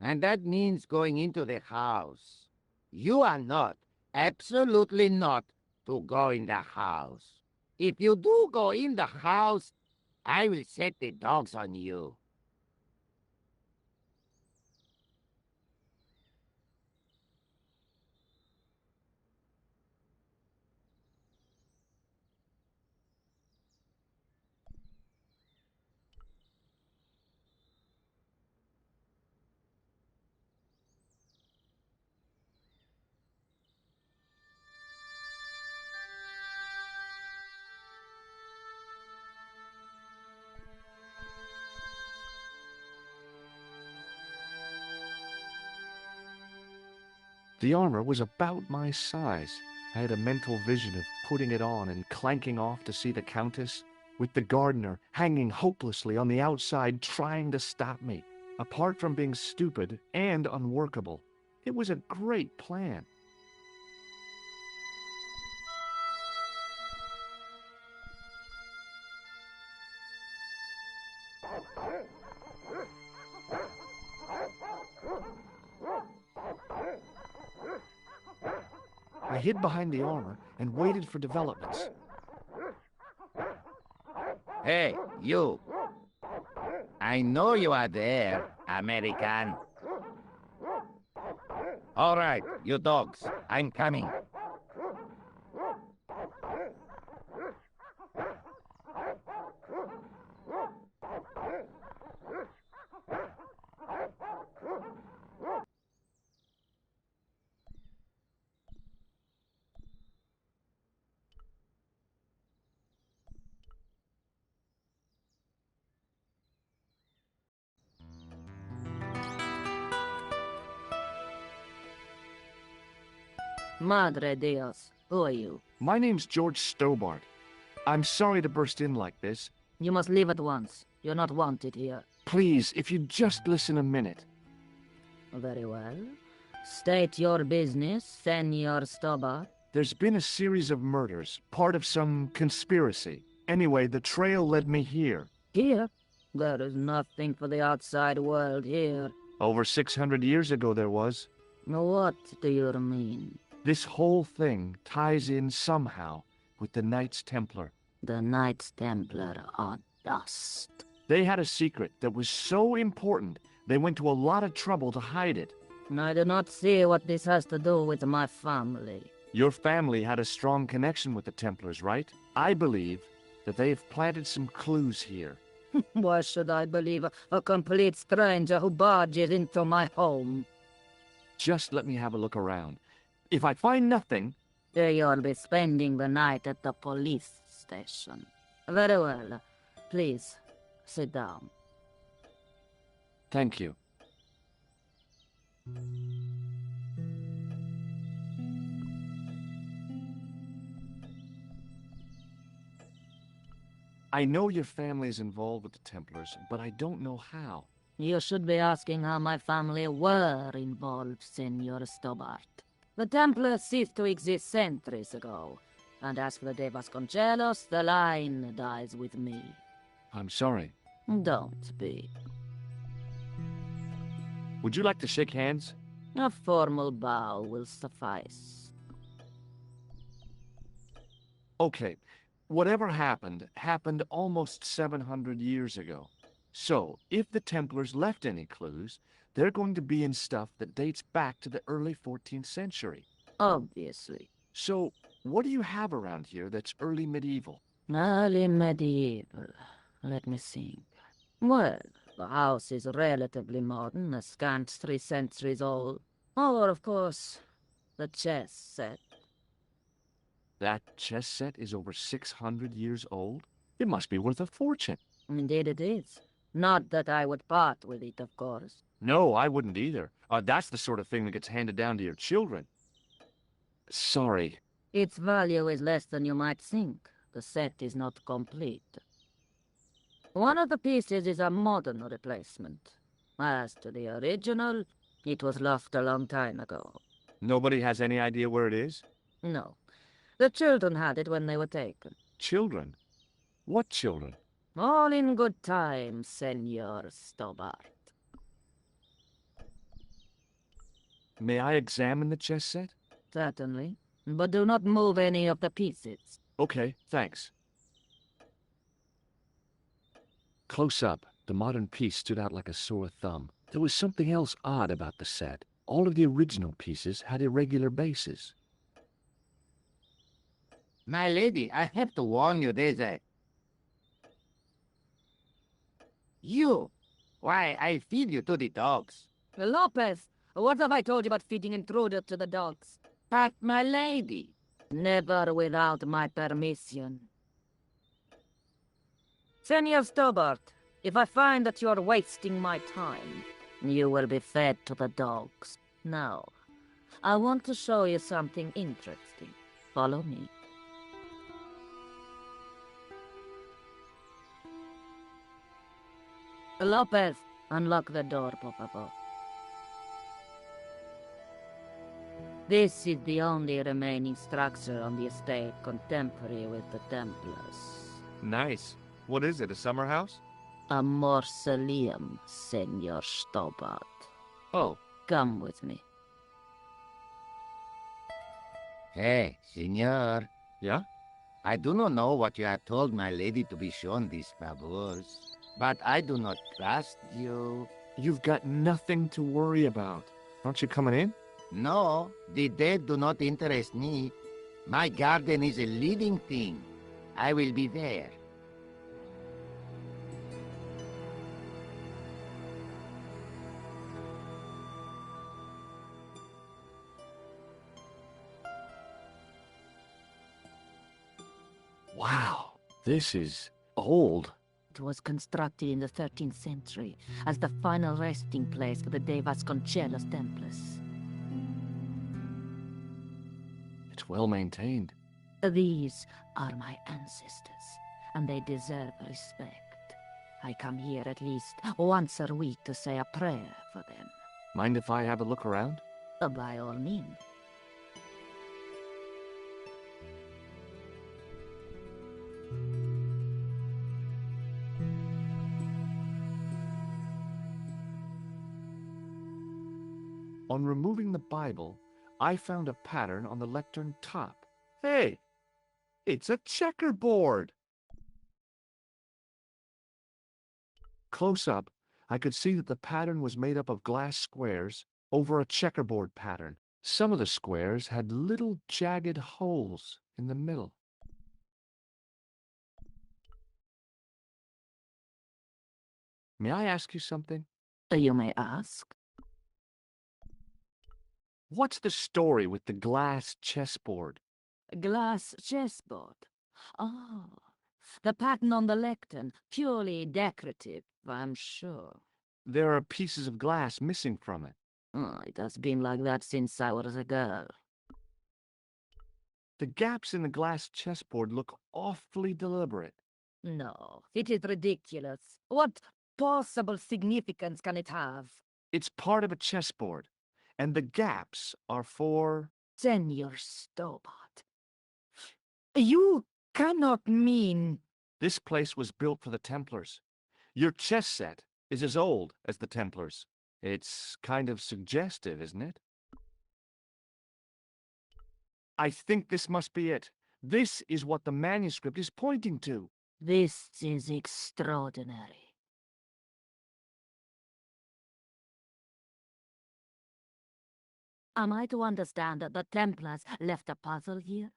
S3: And that means going into the house. You are not, absolutely not, to go in the house. If you do go in the house, I will set the dogs on you.
S2: The armor was about my size. I had a mental vision of putting it on and clanking off to see the Countess, with the gardener hanging hopelessly on the outside trying to stop me. Apart from being stupid and unworkable, it was a great plan. I hid behind the armor and waited for developments.
S3: Hey, you. I know you are there, American. All right, you dogs, I'm coming.
S1: Madre Dios, who are you?
S2: My name's George Stobart. I'm sorry to burst in like this.
S1: You must leave at once. You're not wanted here.
S2: Please, if you'd just listen a minute.
S1: Very well. State your business, Senor Stobart.
S2: There's been a series of murders, part of some conspiracy. Anyway, the trail led me here.
S1: Here? There is nothing for the outside world here.
S2: Over 600 years ago there was.
S1: What do you mean?
S2: This whole thing ties in somehow with the Knights Templar.
S1: The Knights Templar are dust.
S2: They had a secret that was so important, they went to a lot of trouble to hide it.
S1: I do not see what this has to do with my family.
S2: Your family had a strong connection with the Templars, right? I believe that they have planted some clues here.
S1: Why should I believe a complete stranger who barges into my home?
S2: Just let me have a look around. If I find nothing...
S1: You'll be spending the night at the police station. Very well. Please, sit down.
S2: Thank you. I know your family is involved with the Templars, but I don't know how.
S1: You should be asking how my family were involved, Senor Stobart. The Templars ceased to exist centuries ago, and as for the Vasconcelos, the line dies with me.
S2: I'm sorry.
S1: Don't be.
S2: Would you like to shake hands?
S1: A formal bow will suffice.
S2: Okay, whatever happened almost 700 years ago. So, if the Templars left any clues, they're going to be in stuff that dates back to the early 14th century.
S1: Obviously.
S2: So, what do you have around here that's early medieval?
S1: Early medieval. Let me think. Well, the house is relatively modern, a scant 3 centuries old. Or, of course, the chess set.
S2: That chess set is over 600 years old? It must be worth a fortune.
S1: Indeed it is. Not that I would part with it, of course.
S2: No, I wouldn't either. That's the sort of thing that gets handed down to your children. Sorry.
S1: Its value is less than you might think. The set is not complete. One of the pieces is a modern replacement. As to the original, it was lost a long time ago.
S2: Nobody has any idea where it is?
S1: No. The children had it when they were taken.
S2: Children? What children?
S1: All in good time, Senor Stobart.
S2: May I examine the chess set?
S1: Certainly. But do not move any of the pieces.
S2: Okay, thanks. Close up, the modern piece stood out like a sore thumb. There was something else odd about the set. All of the original pieces had irregular bases.
S3: My lady, I have to warn you, there's a... You! Why, I feed you to the dogs.
S1: Lopez, what have I told you about feeding intruders to the dogs?
S3: But, my lady...
S1: Never without my permission. Senor Stobart, if I find that you're wasting my time, you will be fed to the dogs. Now, I want to show you something interesting. Follow me. Lopez, unlock the door, por favor. This is the only remaining structure on the estate contemporary with the Templars.
S2: Nice. What is it, a summer house?
S1: A mausoleum, Senor Stobart.
S2: Oh.
S1: Come with me.
S3: Hey, senor.
S2: Yeah?
S3: I do not know what you have told my lady to be shown these favors, but I do not trust you.
S2: You've got nothing to worry about. Aren't you coming in?
S3: No, the dead do not interest me. My garden is a living thing. I will be there.
S2: Wow, this is old.
S1: It was constructed in the 13th century as the final resting place for the De Vasconcelos Templars.
S2: It's well maintained.
S1: These are my ancestors, and they deserve respect. I come here at least once a week to say a prayer for them.
S2: Mind if I have a look around?
S1: By all means.
S2: On removing the Bible, I found a pattern on the lectern top. Hey! It's a checkerboard! Close up, I could see that the pattern was made up of glass squares over a checkerboard pattern. Some of the squares had little jagged holes in the middle. May I ask you something?
S1: You may ask.
S2: What's the story with the glass chessboard?
S1: Glass chessboard. Oh, the pattern on the lectern, purely decorative, I'm sure.
S2: There are pieces of glass missing from it.
S1: Oh, it has been like that since I was a girl.
S2: The gaps in the glass chessboard look awfully deliberate.
S1: No, it is ridiculous. What possible significance can it have?
S2: It's part of a chessboard, and the gaps are for...
S1: Senor Stobart. You cannot mean...
S2: This place was built for the Templars. Your chess set is as old as the Templars. It's kind of suggestive, isn't it? I think this must be it. This is what the manuscript is pointing to.
S1: This is extraordinary. Am I to understand that the Templars left a puzzle here?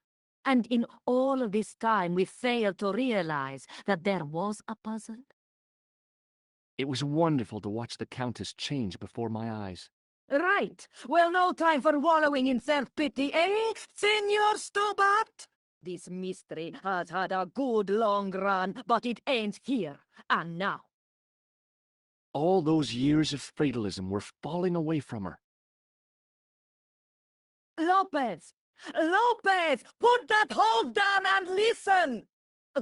S1: And in all of this time we failed to realize that there was a puzzle?
S2: It was wonderful to watch the Countess change before my eyes.
S1: Right. Well, no time for wallowing in self-pity, eh, Senor Stobart? This mystery has had a good long run, but it ends here and now.
S2: All those years of fatalism were falling away from her.
S1: Lopez,
S8: Lopez, put that hoe down and listen!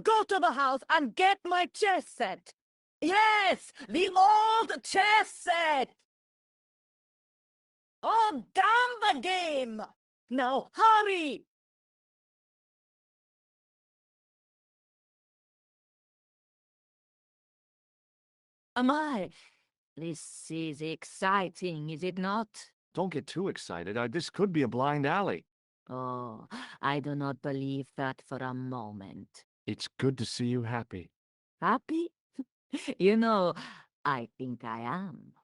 S8: Go to the house and get my chess set. Yes, the old chess set! Oh, damn the game! Now, hurry! My, this is exciting, is it not?
S2: Don't get too excited. This could be a blind alley.
S8: Oh, I do not believe that for a moment.
S2: It's good to see you happy.
S8: Happy? You know, I think I am.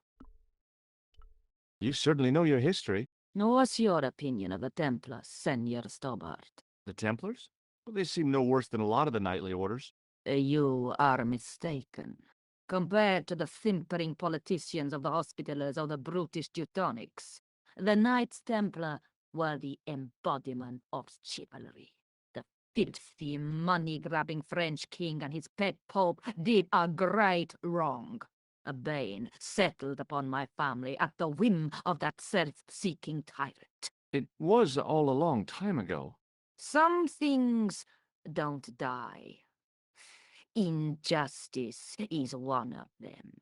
S2: You certainly know your history.
S8: What's your opinion of the Templars, Senor Stobart?
S2: The Templars? Well, they seem no worse than a lot of the knightly orders.
S8: You are mistaken. Compared to the simpering politicians of the Hospitallers or the brutish Teutonics, the Knights Templar were the embodiment of chivalry. The filthy, money-grabbing French king and his pet pope did a great wrong. A bane settled upon my family at the whim of that self-seeking tyrant.
S2: It was all a long time ago.
S8: Some things don't die. Injustice is one of them.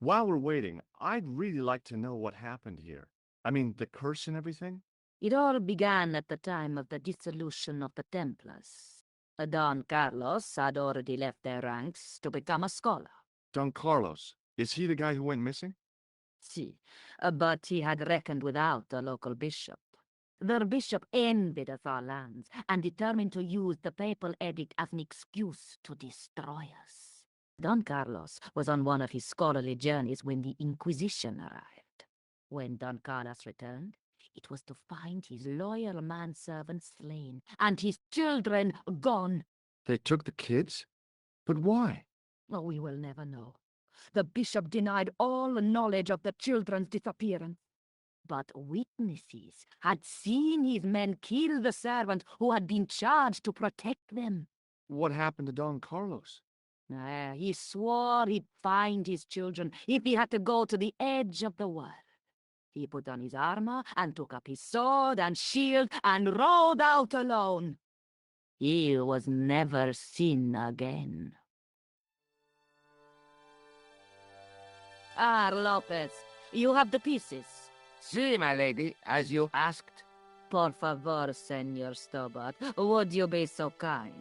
S2: While we're waiting, I'd really like to know what happened here. I mean, the curse and everything?
S8: It all began at the time of the dissolution of the Templars. Don Carlos had already left their ranks to become a scholar.
S2: Don Carlos. Is he the guy who went missing?
S8: Si, but he had reckoned without the local bishop. The bishop envied of our lands and determined to use the papal edict as an excuse to destroy us. Don Carlos was on one of his scholarly journeys when the Inquisition arrived. When Don Carlos returned, it was to find his loyal manservant slain and his children gone.
S2: They took the kids? But why?
S8: Oh, we will never know. The bishop denied all knowledge of the children's disappearance. But witnesses had seen his men kill the servant who had been charged to protect them.
S2: What happened to Don Carlos?
S8: He swore he'd find his children if he had to go to the edge of the world. He put on his armor and took up his sword and shield and rode out alone. He was never seen again. Ah, Lopez, you have the pieces.
S3: Si, my lady, as you asked.
S8: Por favor, Senor Stobart, would you be so kind?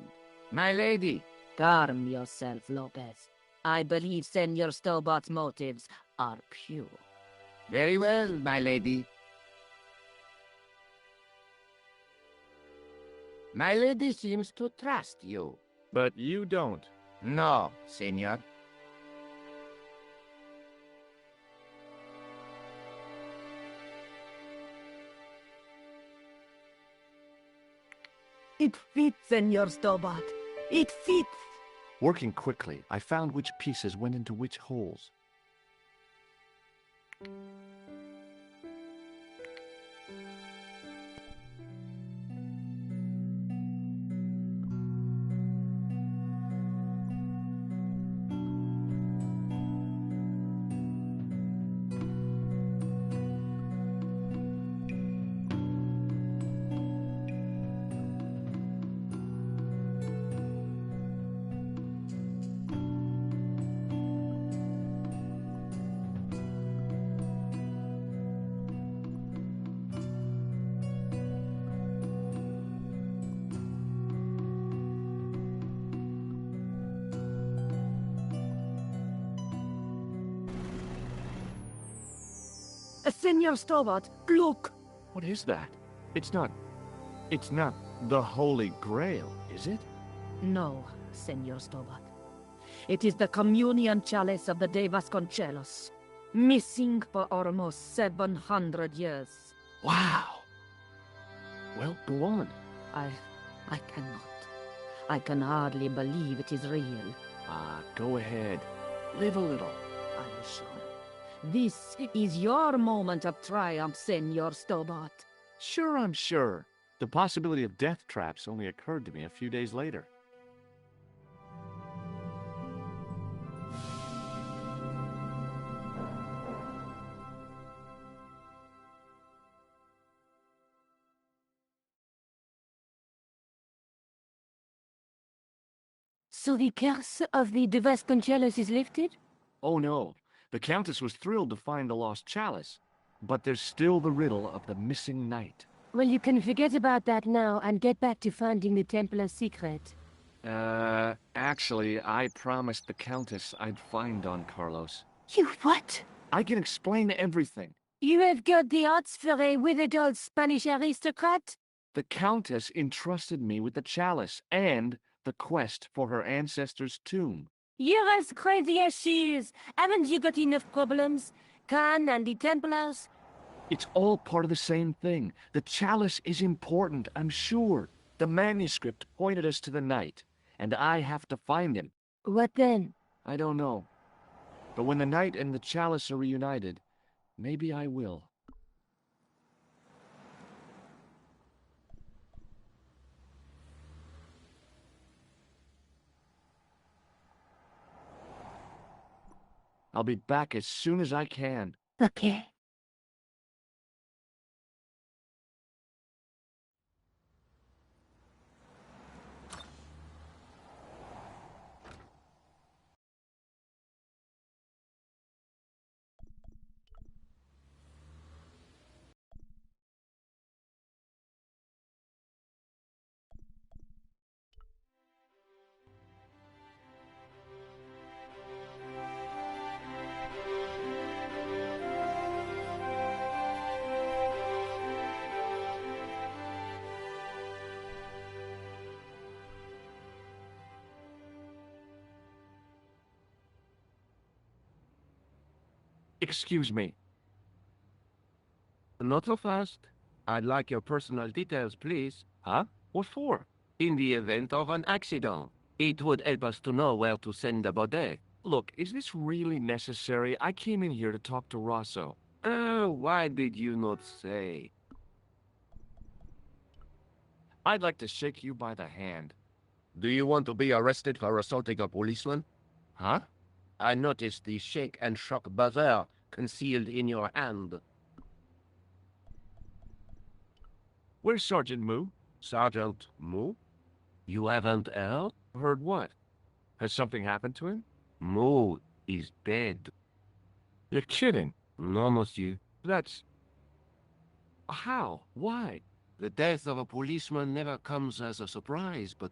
S3: My lady.
S8: Calm yourself, Lopez. I believe Senor Stobart's motives are pure.
S3: Very well, my lady. My lady seems to trust you.
S2: But you don't.
S3: No, senor.
S8: It fits, Senor Stobart. It fits.
S2: Working quickly, I found which pieces went into which holes.
S8: Senor Stobart, look!
S2: What is that? It's not the Holy Grail, is it?
S8: No, Senor Stobart. It is the communion chalice of the De Vasconcelos, missing for almost 700 years.
S2: Wow! Well, go on.
S8: I cannot. I can hardly believe it is real.
S2: Go ahead. Live a little.
S8: Are you sure? This is your moment of triumph, Senor Stobart.
S2: Sure, I'm sure. The possibility of death traps only occurred to me a few days later.
S6: So the curse of the De Vasconcelos is lifted?
S2: Oh no, the Countess was thrilled to find the lost chalice. But there's still the riddle of the missing knight.
S6: Well, you can forget about that now and get back to finding the Templar's secret.
S2: Actually, I promised the Countess I'd find Don Carlos.
S6: You what?
S2: I can explain everything.
S6: You have got the odds for a withered old Spanish aristocrat?
S2: The Countess entrusted me with the chalice and the quest for her ancestor's tomb.
S6: You're as crazy as she is. Haven't you got enough problems? Khan and the Templars?
S2: It's all part of the same thing. The chalice is important, I'm sure. The manuscript pointed us to the knight, and I have to find him.
S6: What then?
S2: I don't know. But when the knight and the chalice are reunited, maybe I will. I'll be back as soon as I can.
S6: Okay.
S2: Excuse me.
S3: Not so fast. I'd like your personal details, please.
S2: Huh? What for?
S3: In the event of an accident, it would help us to know where to send the body.
S2: Look, is this really necessary? I came in here to talk to Rosso.
S3: Oh, why did you not say?
S2: I'd like to shake you by the hand.
S3: Do you want to be arrested for assaulting a policeman?
S2: Huh?
S3: I noticed the shake and shock buzzer concealed in your hand.
S2: Where's Sergeant Moo?
S3: Sergeant Moo? You haven't heard?
S2: Heard what? Has something happened to him?
S3: Moo is dead.
S2: You're kidding.
S3: No, monsieur.
S2: That's... How? Why?
S3: The death of a policeman never comes as a surprise, but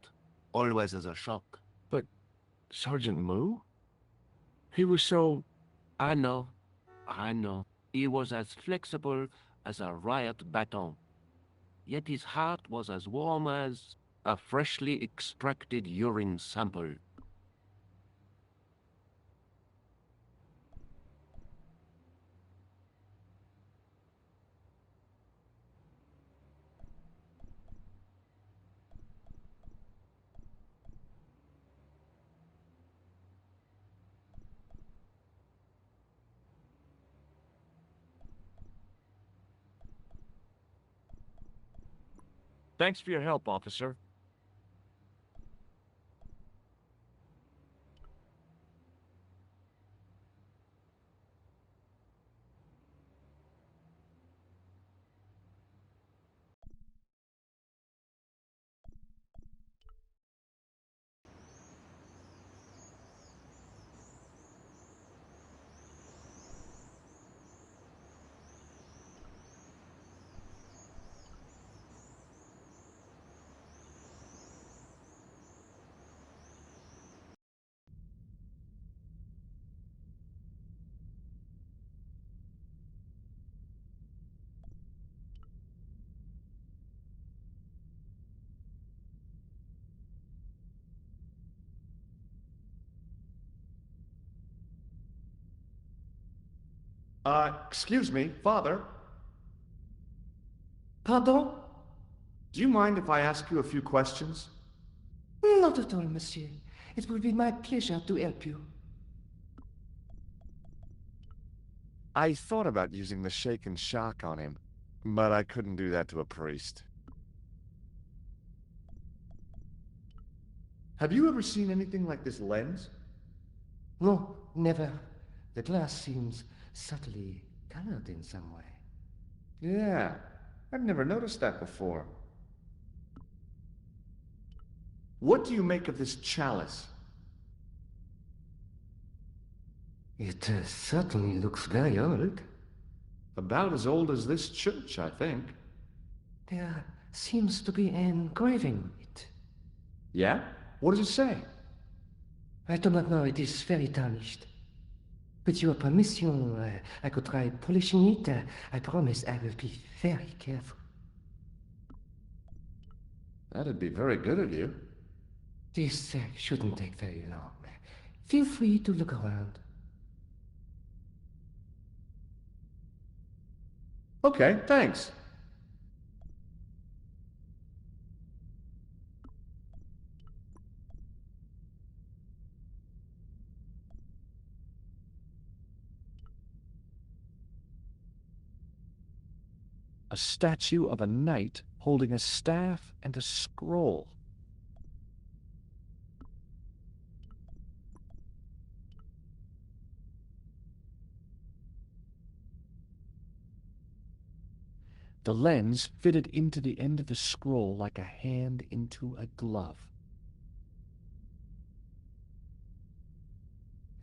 S3: always as a shock.
S2: But Sergeant Moo? He was so...
S3: I know. He was as flexible as a riot baton. Yet his heart was as warm as a freshly extracted urine sample.
S2: Thanks for your help, officer. Excuse me, Father.
S9: Pardon?
S2: Do you mind if I ask you a few questions?
S9: Not at all, monsieur. It will be my pleasure to help you.
S2: I thought about using the shake and shock on him, but I couldn't do that to a priest. Have you ever seen anything like this lens?
S9: No, never. The glass seems subtly colored in some way.
S2: Yeah, I've never noticed that before. What do you make of this chalice?
S9: It certainly looks very old.
S2: About as old as this church, I think.
S9: There seems to be an engraving on it.
S2: Yeah? What does it say?
S9: I do not know, it is very tarnished. With your permission, I could try polishing it. I promise I will be very careful.
S2: That'd be very good of you.
S9: This shouldn't take very long. Feel free to look around.
S2: Okay, thanks. A statue of a knight holding a staff and a scroll. The lens fitted into the end of the scroll like a hand into a glove.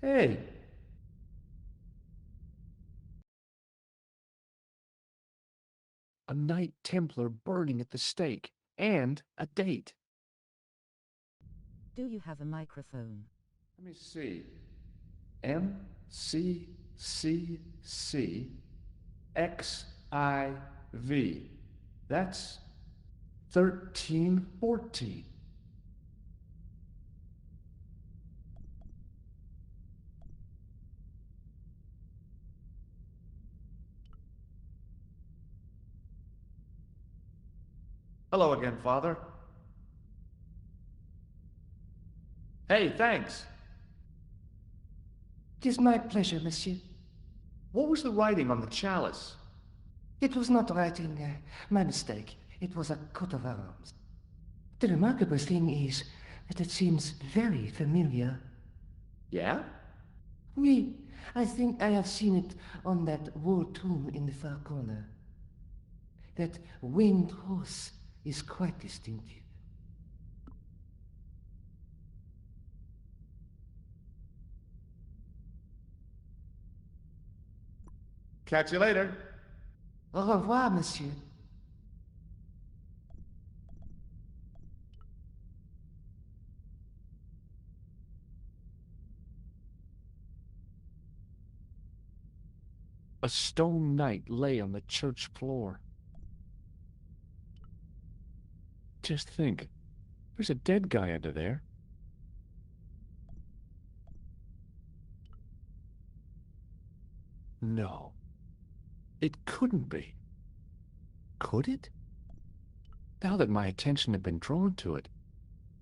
S2: Hey! A Knight Templar burning at the stake, and a date.
S8: Do you have a microphone?
S2: Let me see. MCCCXIV. That's 1314. Hello again, Father. Hey, thanks.
S9: It is my pleasure, monsieur.
S2: What was the writing on the chalice?
S9: It was not writing, my mistake. It was a coat of arms. The remarkable thing is that it seems very familiar.
S2: Yeah?
S9: Oui, I think I have seen it on that wall tomb in the far corner. That winged horse is quite distinctive.
S2: Catch you later.
S9: Au revoir, monsieur.
S2: A stone knight lay on the church floor. Just think, there's a dead guy under there. No, it couldn't be. Could it? Now that my attention had been drawn to it,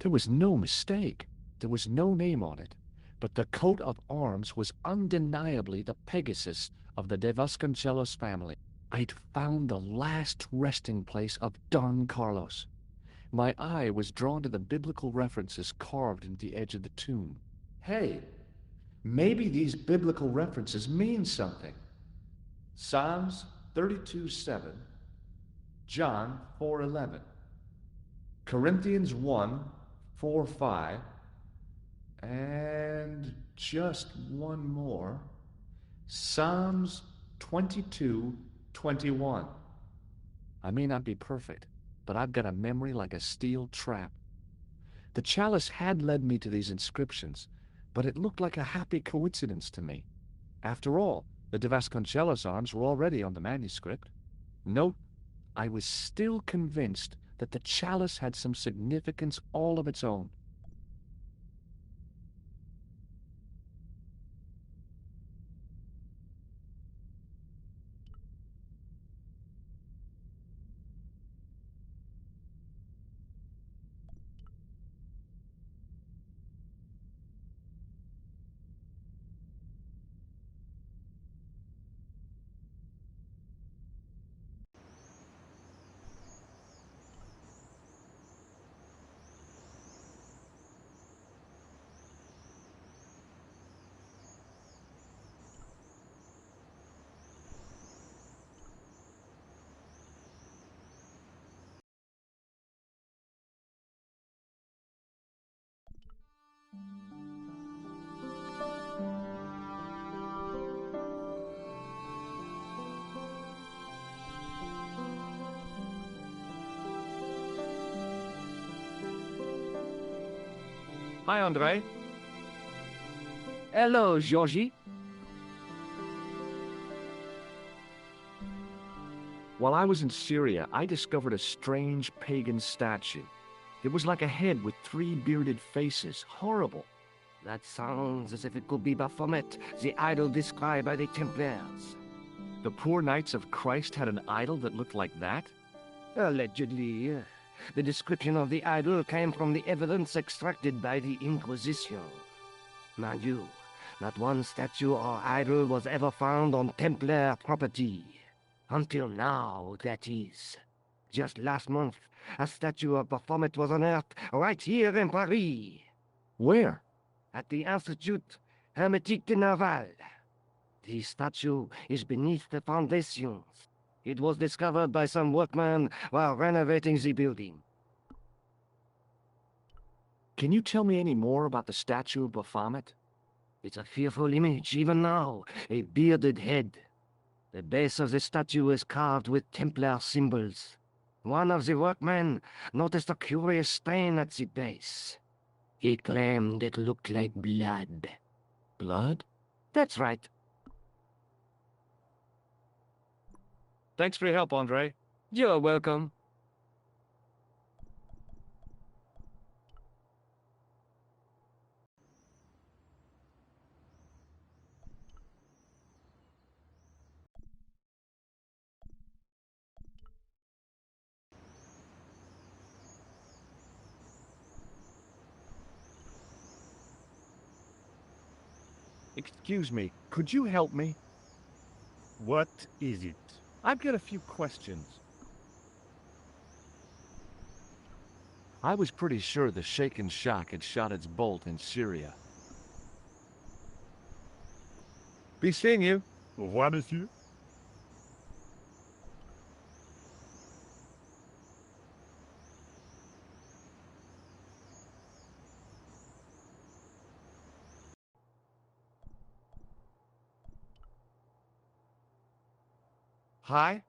S2: there was no mistake. There was no name on it, but the coat of arms was undeniably the Pegasus of the De Vasconcelos family. I'd found the last resting place of Don Carlos. My eye was drawn to the biblical references carved into the edge of the tomb. Hey, maybe these biblical references mean something. Psalms 32:7, John 4:11, Corinthians 1:4-5, and just one more, Psalms 22:21. I may not be perfect, but I've got a memory like a steel trap. The chalice had led me to these inscriptions, but it looked like a happy coincidence to me. After all, the De Vasconcelos arms were already on the manuscript. Note, I was still convinced that the chalice had some significance all of its own. Hi, Andre.
S9: Hello, Georgie.
S2: While I was in Syria, I discovered a strange pagan statue. It was like a head with 3 bearded faces. Horrible.
S7: That sounds as if it could be Baphomet, the idol described by the Templars.
S2: The poor Knights of Christ had an idol that looked like that?
S7: Allegedly. The description of the idol came from the evidence extracted by the Inquisition. Mind you, not one statue or idol was ever found on Templar property. Until now, that is. Just last month, a statue of Baphomet was unearthed right here in Paris.
S2: Where?
S7: At the Institut Hermétique de Naval. The statue is beneath the foundations. It was discovered by some workmen while renovating the building.
S2: Can you tell me any more about the statue of Baphomet?
S7: It's a fearful image, even now, a bearded head. The base of the statue is carved with Templar symbols. One of the workmen noticed a curious stain at the base. He claimed it looked like blood.
S2: Blood?
S7: That's right.
S2: Thanks for your help, Andre.
S7: You're welcome.
S2: Excuse me, could you help me?
S4: What is it?
S2: I've got a few questions. I was pretty sure the shaken shock had shot its bolt in Syria. Be seeing you.
S4: Au revoir, monsieur.
S2: Hi?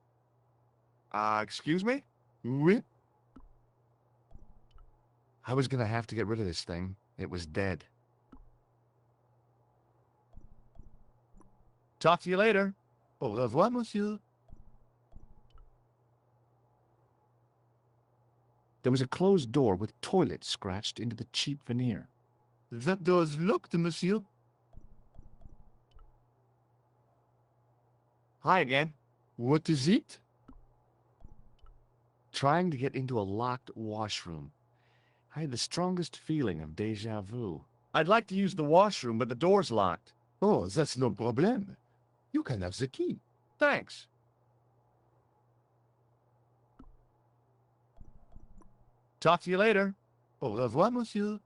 S2: Excuse me?
S4: Oui?
S2: I was gonna have to get rid of this thing. It was dead. Talk to you later.
S4: Au revoir, monsieur.
S2: There was a closed door with toilet scratched into the cheap veneer.
S4: That door's locked, monsieur.
S2: Hi again.
S4: What is it?
S2: Trying to get into a locked washroom. I had the strongest feeling of deja vu. I'd like to use the washroom, but the door's locked.
S4: Oh, that's no problem. You can have the key.
S2: Thanks. Talk to you later.
S4: Au revoir, monsieur.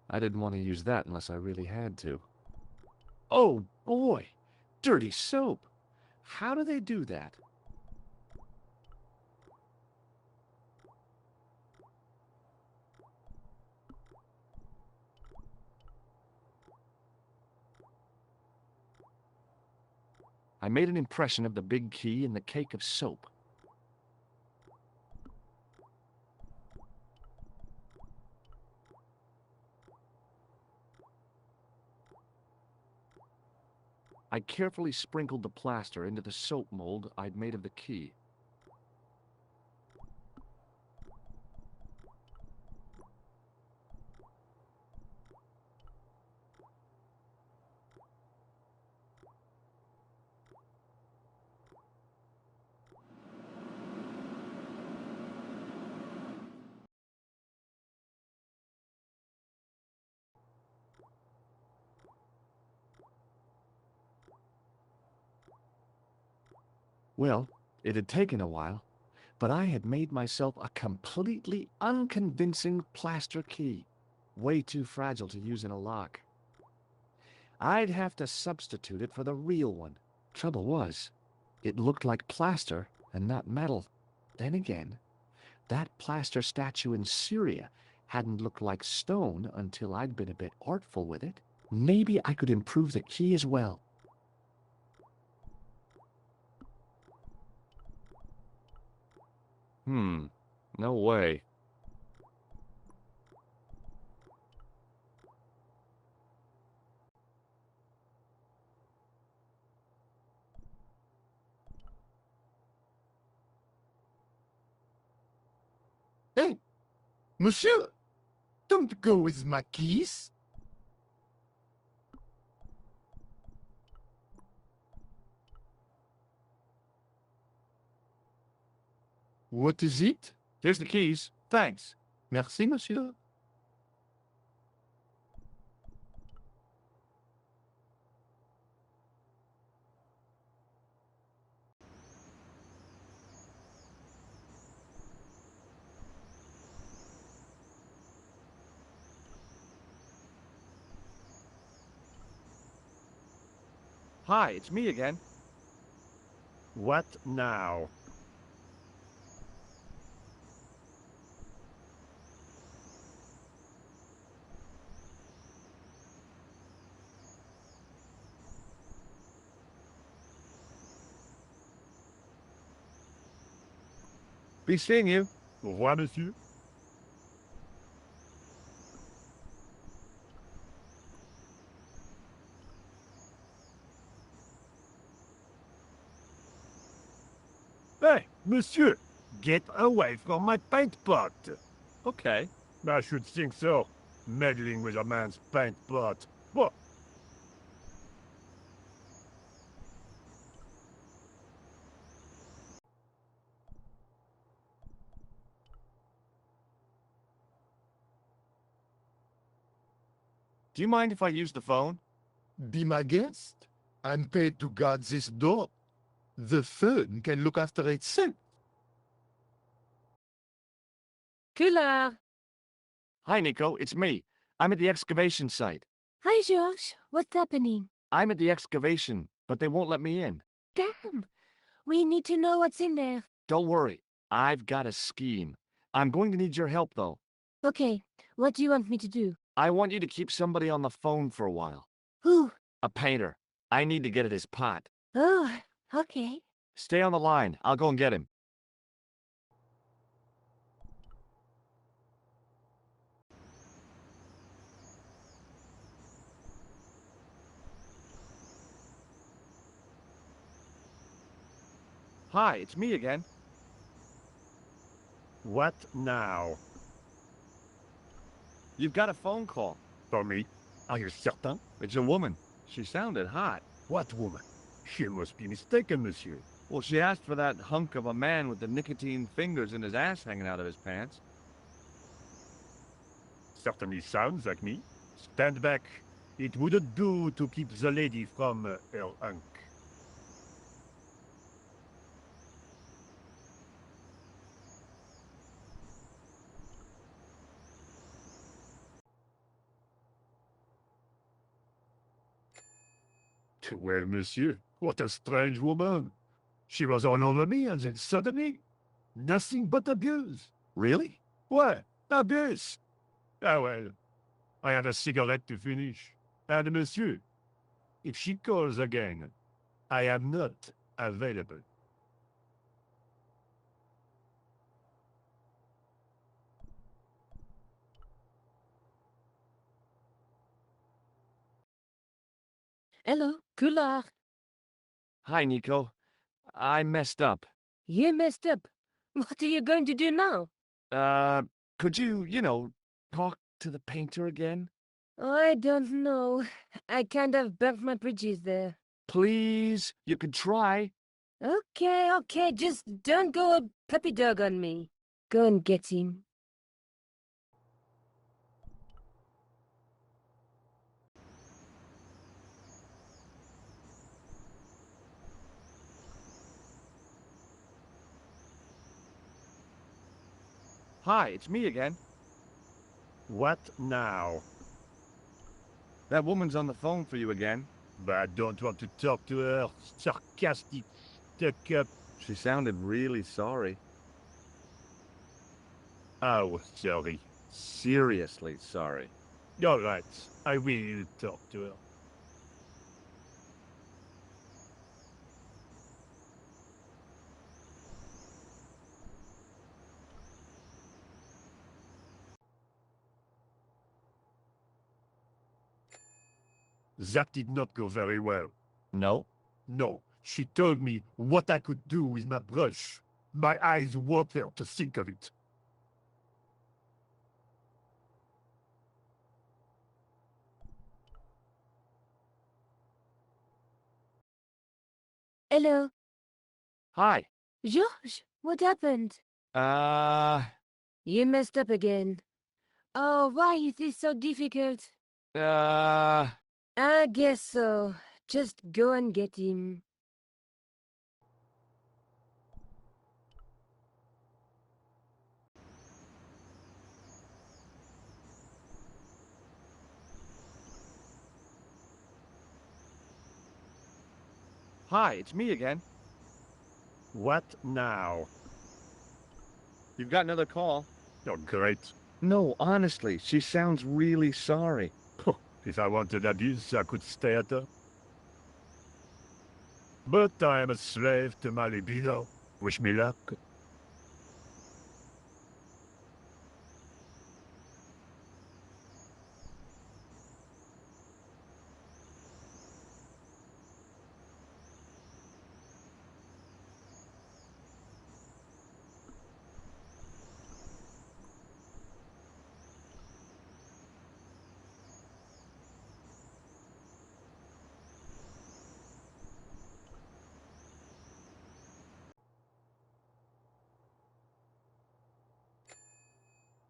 S2: I didn't want to use that unless I really had to. Oh, boy. Dirty soap. How do they do that? I made an impression of the big key and the cake of soap. I carefully sprinkled the plaster into the soap mold I'd made of the key. Well, it had taken a while, but I had made myself a completely unconvincing plaster key, way too fragile to use in a lock. I'd have to substitute it for the real one. Trouble was, It looked like plaster and not metal. Then again, that plaster statue in Syria hadn't looked like stone until I'd been a bit artful with it. Maybe I could improve the key as well.
S5: No way.
S4: Hey, monsieur, don't go with my keys. What is it?
S2: Here's the keys. Thanks.
S4: Merci, monsieur.
S2: Hi, it's me again.
S10: What now?
S2: Be seeing you.
S10: Au revoir, monsieur. Hey, monsieur! Get away from my paint pot!
S5: Okay.
S10: I should think so. Meddling with a man's paint pot. What?
S2: Do you mind if I use the phone?
S4: Be my guest. I'm paid to guard this door. The phone can look after itself.
S6: Couleur.
S2: Hi, Nico. It's me. I'm at the excavation site.
S6: Hi, Georges. What's happening?
S2: I'm at the excavation, but they won't let me in.
S6: Damn. We need to know what's in there.
S2: Don't worry. I've got a scheme. I'm going to need your help, though.
S6: Okay, what do you want me to do?
S2: I want you to keep somebody on the phone for a while.
S6: Who?
S2: A painter. I need to get at his pot.
S6: Oh, okay.
S2: Stay on the line. I'll go and get him. Hi, it's me again.
S10: What now?
S2: You've got a phone call.
S10: For me? Are you certain?
S2: It's a woman. She sounded hot.
S10: What woman? She must be mistaken, monsieur.
S2: Well, she asked for that hunk of a man with the nicotine fingers and his ass hanging out of his pants.
S10: Certainly sounds like me. Stand back. It wouldn't do to keep the lady from her hunk. Well, monsieur, what a strange woman. She was all over me, and then suddenly, nothing but abuse.
S2: Really?
S10: What? Abuse? Ah, well, I had a cigarette to finish. And monsieur, if she calls again, I am not available.
S6: Hello, Couleur.
S2: Hi, Nico. I messed up.
S6: You messed up. What are you going to do now?
S2: Could you, talk to the painter again?
S6: I don't know. I kind of burnt my bridges there.
S2: Please? You could try.
S6: Okay, just don't go a puppy dog on me. Go and get him.
S2: Hi, it's me again.
S10: What now?
S2: That woman's on the phone for you again.
S10: But I don't want to talk to her. Sarcastic. the cup.
S2: She sounded really sorry.
S10: Oh, sorry.
S2: Seriously sorry.
S10: All right, I will talk to her. That did not go very well.
S2: No?
S10: No, she told me what I could do with my brush. My eyes water to think of it.
S6: Hello.
S2: Hi.
S6: George, what happened?
S2: Uh,
S6: You messed up again. Oh, why is this so difficult?
S2: uh...
S6: I guess so. Just go and get him.
S2: Hi, it's me again.
S10: What now?
S2: You've got another call.
S10: Oh, great.
S2: No, honestly, she sounds really sorry.
S10: If I wanted abuse, I could stay at her. But I am a slave to my libido. Wish me luck.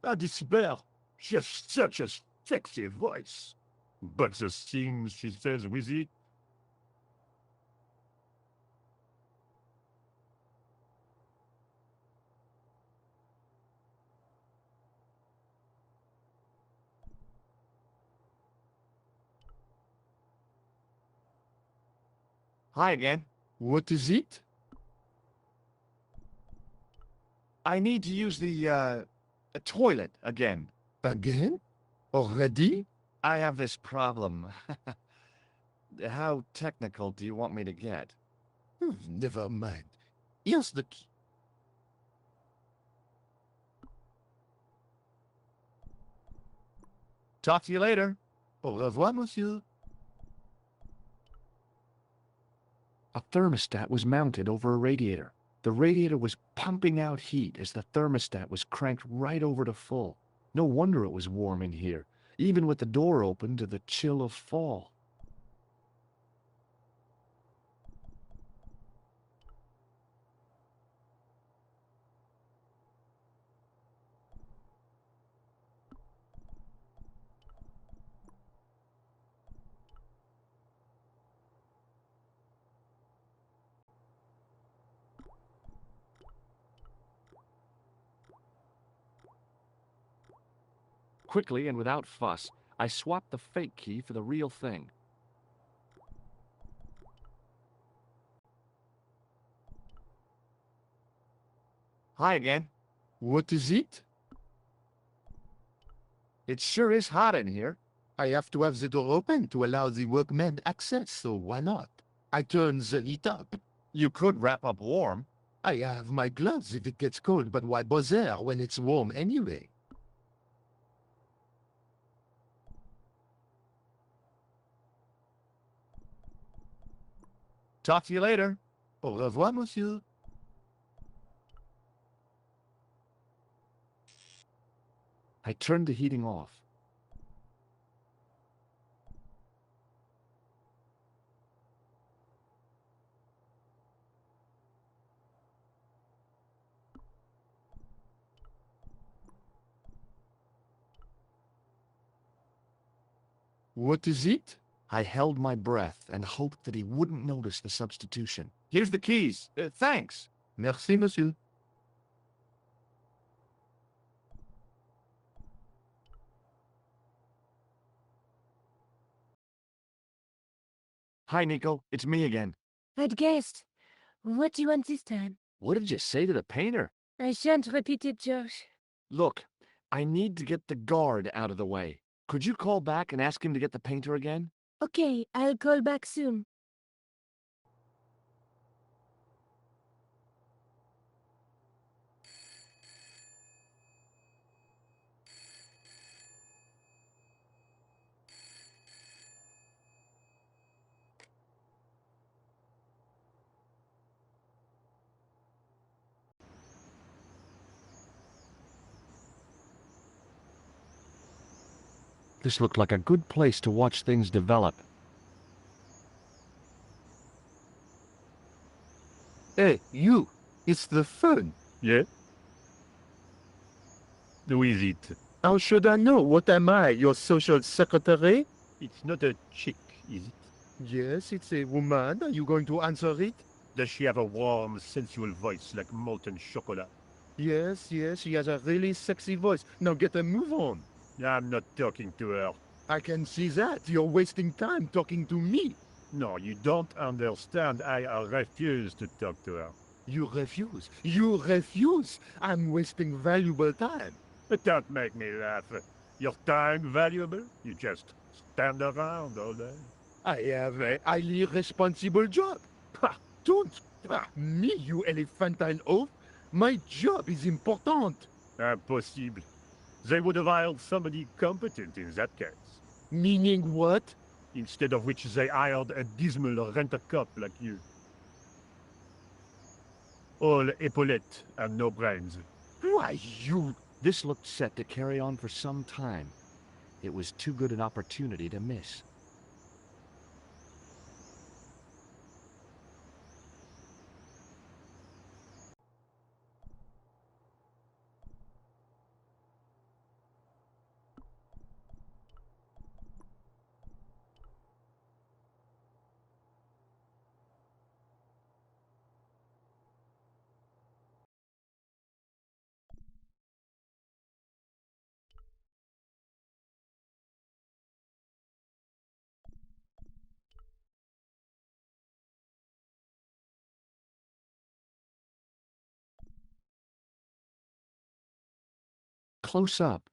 S10: I despair. She has such a sexy voice. But the things she says with it.
S2: Hi again.
S4: What is it?
S2: I need to use the toilet again.
S4: Again? Already?
S2: I have this problem. How technical do you want me to get?
S4: Never mind. Here's the key.
S2: Talk to you later.
S4: Au revoir, monsieur.
S2: A thermostat was mounted over a radiator. The radiator was pumping out heat as the thermostat was cranked right over to full. No wonder it was warm in here, even with the door open to the chill of fall. Quickly and without fuss, I swapped the fake key for the real thing. Hi again.
S4: What is it?
S2: It sure is hot in here.
S4: I have to have the door open to allow the workmen access, so why not? I turn the heat up.
S2: You could wrap up warm.
S4: I have my gloves if it gets cold, but why bother when it's warm anyway?
S2: Talk to you later.
S4: Au revoir, monsieur.
S2: I turned the heating off.
S4: What is it?
S2: I held my breath and hoped that he wouldn't notice the substitution. Here's the keys. Thanks.
S4: Merci, monsieur.
S2: Hi, Nico. It's me again.
S6: I'd guessed. What do you want this time?
S2: What did you say to the painter?
S6: I shan't repeat it, Josh.
S2: Look, I need to get the guard out of the way. Could you call back and ask him to get the painter again?
S6: Okay, I'll call back soon.
S2: This looked like a good place to watch things develop.
S4: Hey, you! It's the phone.
S10: Yeah? Who is it?
S4: How should I know? What am I, your social secretary?
S10: It's not a chick, is it?
S4: Yes, it's a woman. Are you going to answer it?
S10: Does she have a warm, sensual voice like molten chocolate?
S4: Yes, she has a really sexy voice. Now get a move on.
S10: I'm not talking to her.
S4: I can see that. You're wasting time talking to me.
S10: No, you don't understand. I refuse to talk to her.
S4: You refuse. You refuse. I'm wasting valuable time.
S10: But don't make me laugh. Your time valuable? You just stand around all day.
S4: I have a highly responsible job. Ha, don't. Me, you elephantine oaf. My job is important.
S10: Impossible. They would have hired somebody competent in that case.
S4: Meaning what?
S10: Instead of which they hired a dismal rent-a-cop like you. All epaulettes and no brains.
S4: Why, you...
S2: This looked set to carry on for some time. It was too good an opportunity to miss. Close up,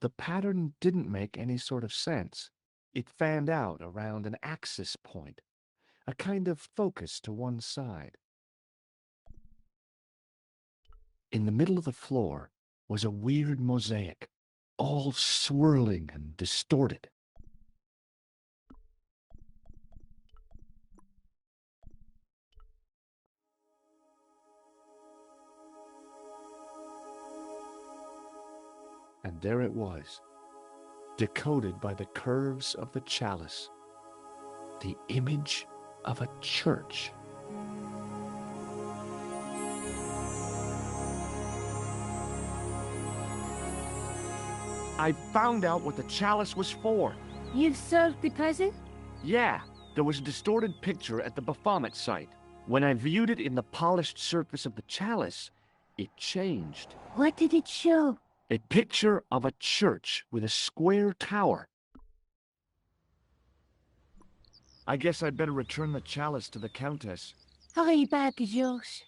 S2: the pattern didn't make any sort of sense. It fanned out around an axis point, a kind of focus to one side. In the middle of the floor was a weird mosaic, all swirling and distorted. And there it was, decoded by the curves of the chalice, the image of a church. I found out what the chalice was for.
S6: You've solved the puzzle?
S2: Yeah, there was a distorted picture at the Baphomet site. When I viewed it in the polished surface of the chalice, it changed.
S6: What did it show?
S2: A picture of a church with a square tower. I guess I'd better return the chalice to the Countess.
S6: Hurry back, George.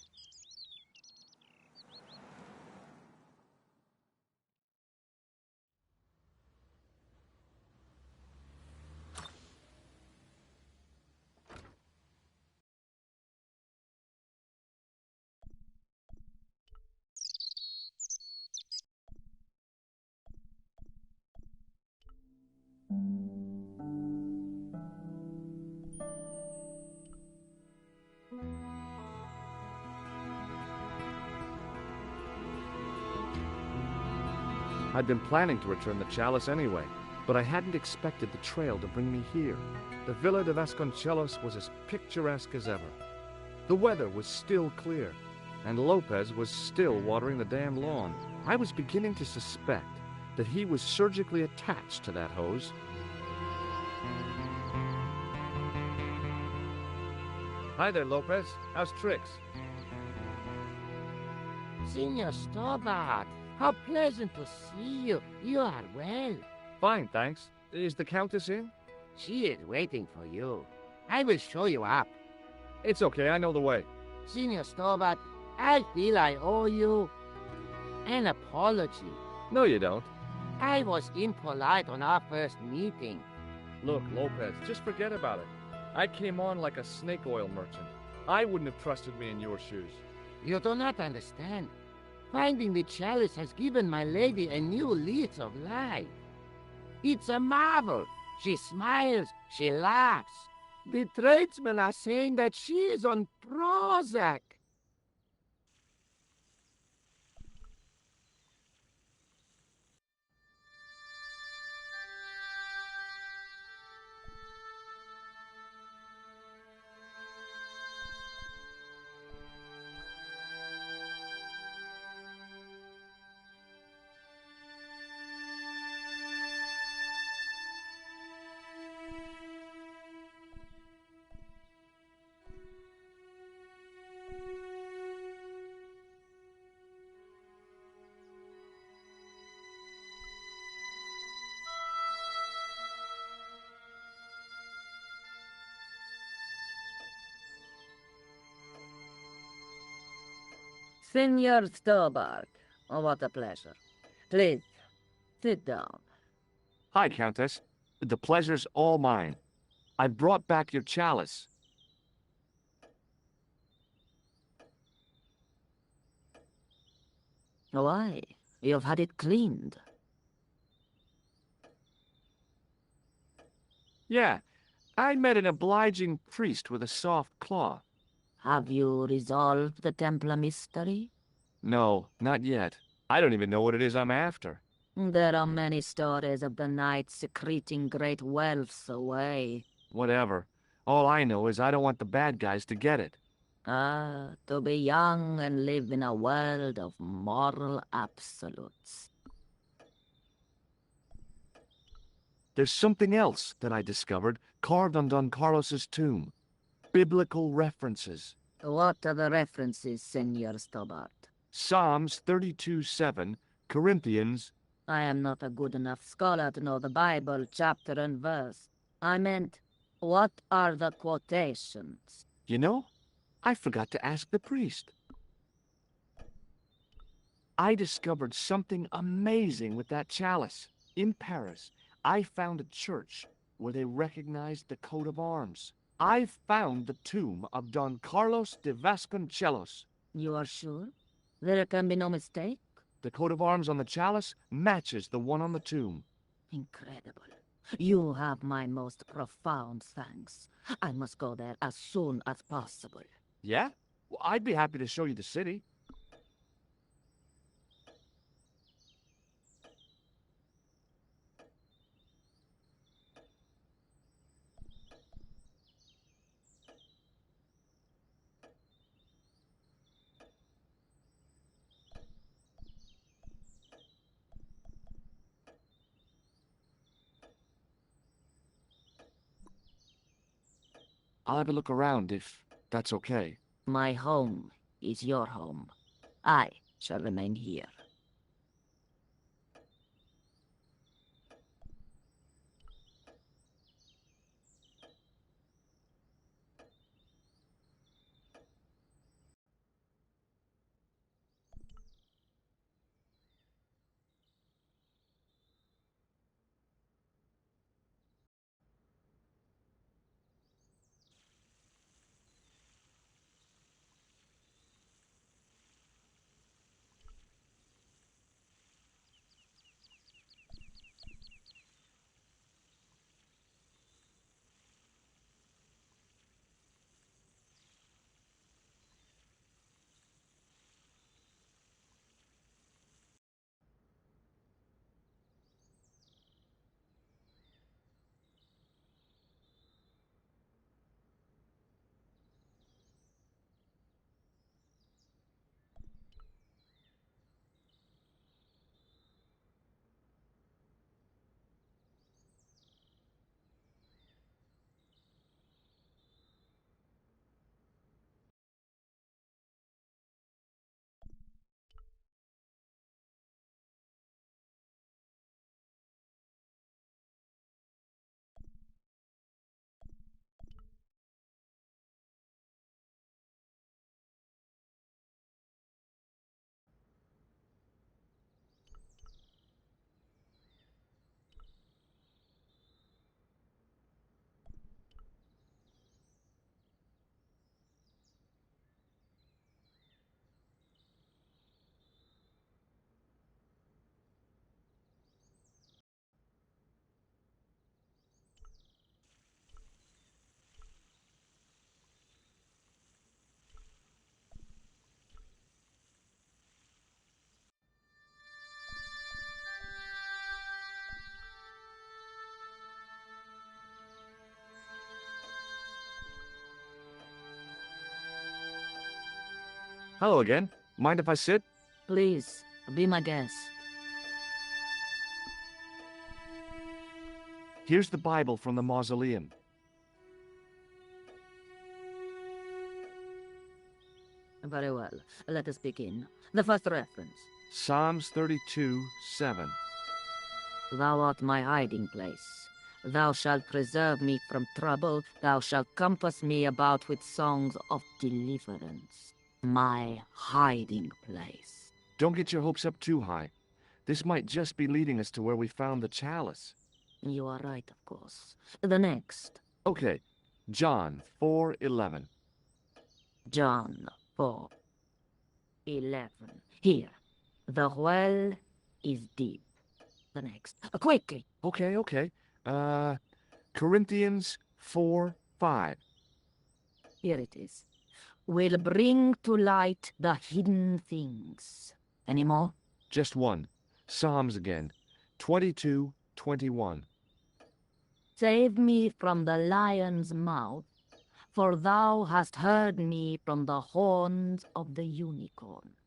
S2: I'd been planning to return the chalice anyway, but I hadn't expected the trail to bring me here. The Villa de Vasconcelos was as picturesque as ever. The weather was still clear, and Lopez was still watering the damn lawn. I was beginning to suspect that he was surgically attached to that hose. Hi there, Lopez. How's tricks?
S1: Senor Stobart, how pleasant to see you. You are well.
S2: Fine, thanks. Is the Countess in?
S1: She is waiting for you. I will show you up.
S2: It's okay, I know the way.
S3: Senior Stobart, I feel I owe you an apology.
S2: No, you don't.
S3: I was impolite on our first meeting.
S2: Look, Lopez, just forget about it. I came on like a snake oil merchant. I wouldn't have trusted me in your shoes.
S3: You do not understand. Finding the chalice has given my lady a new lease of life. It's a marvel. She smiles, she laughs. The tradesmen are saying that she is on Prozac.
S8: Senor Stobart, oh, what a pleasure. Please, sit down.
S2: Hi, Countess. The pleasure's all mine. I brought back your chalice.
S8: Why? You've had it cleaned.
S2: Yeah, I met an obliging priest with a soft claw.
S8: Have you resolved the Templar mystery?
S2: No, not yet. I don't even know what it is I'm after.
S8: There are many stories of the knights secreting great wealths away.
S2: Whatever. All I know is I don't want the bad guys to get it.
S8: Ah, to be young and live in a world of moral absolutes.
S2: There's something else that I discovered carved on Don Carlos's tomb. Biblical references.
S8: What are the references, Senor Stobart?
S2: Psalms 32:7, Corinthians.
S8: I am not a good enough scholar to know the Bible chapter and verse. I meant, what are the quotations?
S2: You know, I forgot to ask the priest. I discovered something amazing with that chalice. In Paris, I found a church where they recognized the coat of arms. I found the tomb of Don Carlos de Vasconcelos.
S8: You are sure? There can be no mistake?
S2: The coat of arms on the chalice matches the one on the tomb.
S8: Incredible. You have my most profound thanks. I must go there as soon as possible.
S2: Yeah? Well, I'd be happy to show you the city. I'll have a look around if that's okay.
S8: My home is your home. I shall remain here.
S2: Hello again. Mind if I sit?
S8: Please, be my guest.
S2: Here's the Bible from the mausoleum.
S8: Very well. Let us begin. The first reference.
S2: Psalms 32:7.
S8: Thou art my hiding place. Thou shalt preserve me from trouble. Thou shalt compass me about with songs of deliverance. My hiding place.
S2: Don't get your hopes up too high. This might just be leading us to where we found the chalice.
S8: You are right, of course. The next.
S2: Okay, John 4:11.
S8: John 4:11. Here. The well is deep. The next. Quickly.
S2: Okay. Corinthians 4:5.
S8: Here it is. Will bring to light the hidden things. Any more?
S2: Just one. Psalms again. 22:21.
S8: Save me from the lion's mouth, for thou hast heard me from the horns of the unicorns.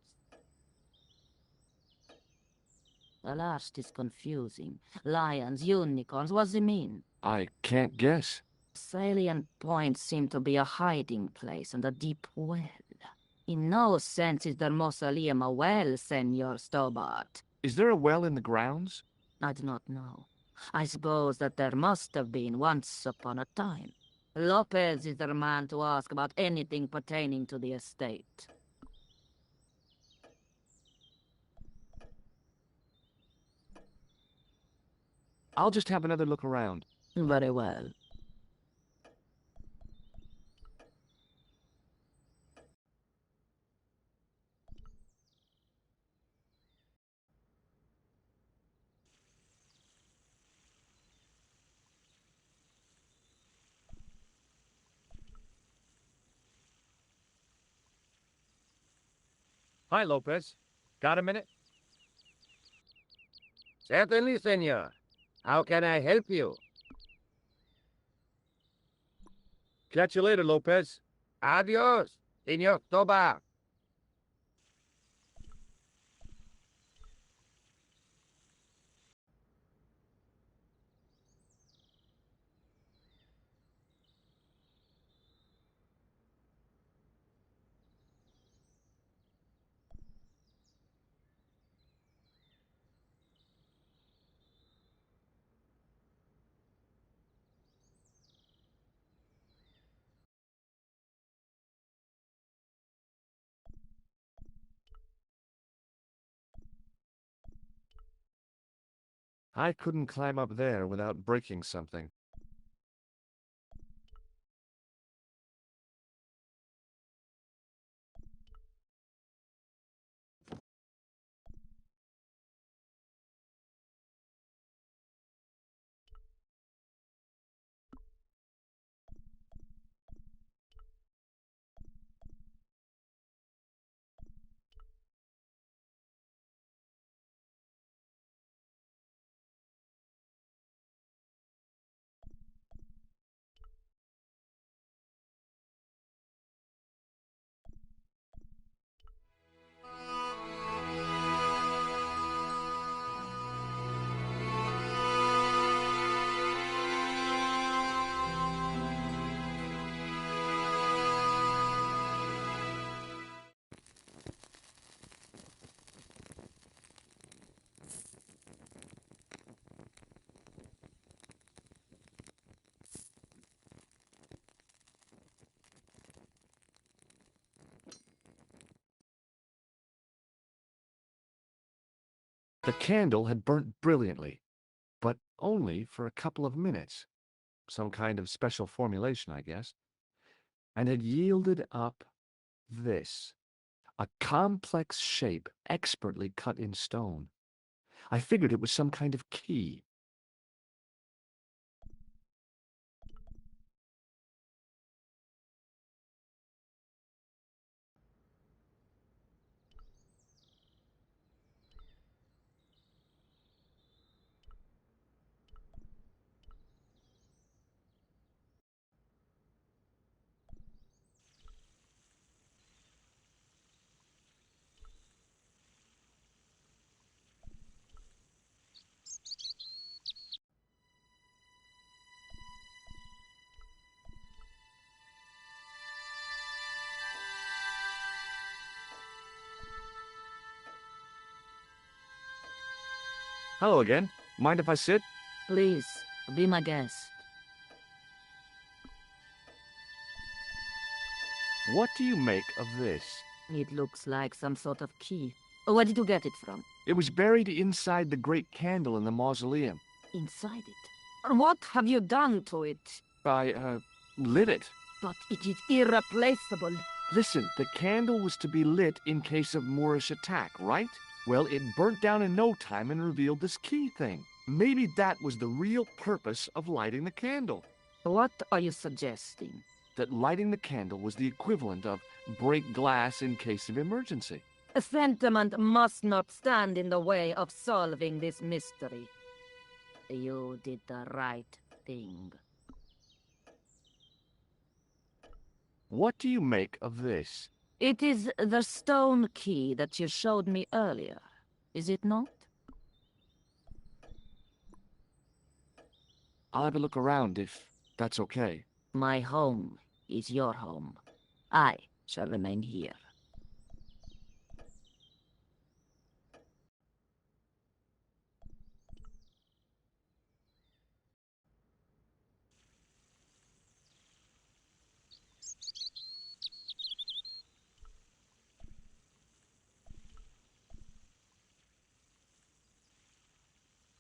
S8: The last is confusing. Lions, unicorns, what does it mean?
S2: I can't guess.
S8: Salient points seem to be a hiding place and a deep well. In no sense is the mausoleum a well, Senor Stobart.
S2: Is there a well in the grounds?
S8: I do not know. I suppose that there must have been once upon a time. Lopez is the man to ask about anything pertaining to the estate.
S2: I'll just have another look around.
S8: Very well.
S11: Hi, Lopez. Got a minute?
S3: Certainly, senor. How can I help you?
S11: Catch you later, Lopez.
S3: Adios, Senor Tobar.
S2: I couldn't climb up there without breaking something. The candle had burnt brilliantly, but only for a couple of minutes. Some kind of special formulation, I guess. And had yielded up this. A complex shape expertly cut in stone. I figured it was some kind of key. Hello again. Mind if I sit?
S8: Please, be my guest.
S2: What do you make of this?
S8: It looks like some sort of key. Where did you get it from?
S2: It was buried inside the great candle in the mausoleum.
S8: Inside it? What have you done to it?
S2: I, lit it.
S8: But it is irreplaceable.
S2: Listen, the candle was to be lit in case of Moorish attack, right? Well, it burnt down in no time and revealed this key thing. Maybe that was the real purpose of lighting the candle.
S8: What are you suggesting?
S2: That lighting the candle was the equivalent of break glass in case of emergency.
S8: A sentiment must not stand in the way of solving this mystery. You did the right thing.
S2: What do you make of this?
S8: It is the stone key that you showed me earlier, is it not?
S2: I'll have a look around if that's okay.
S8: My home is your home. I shall remain here.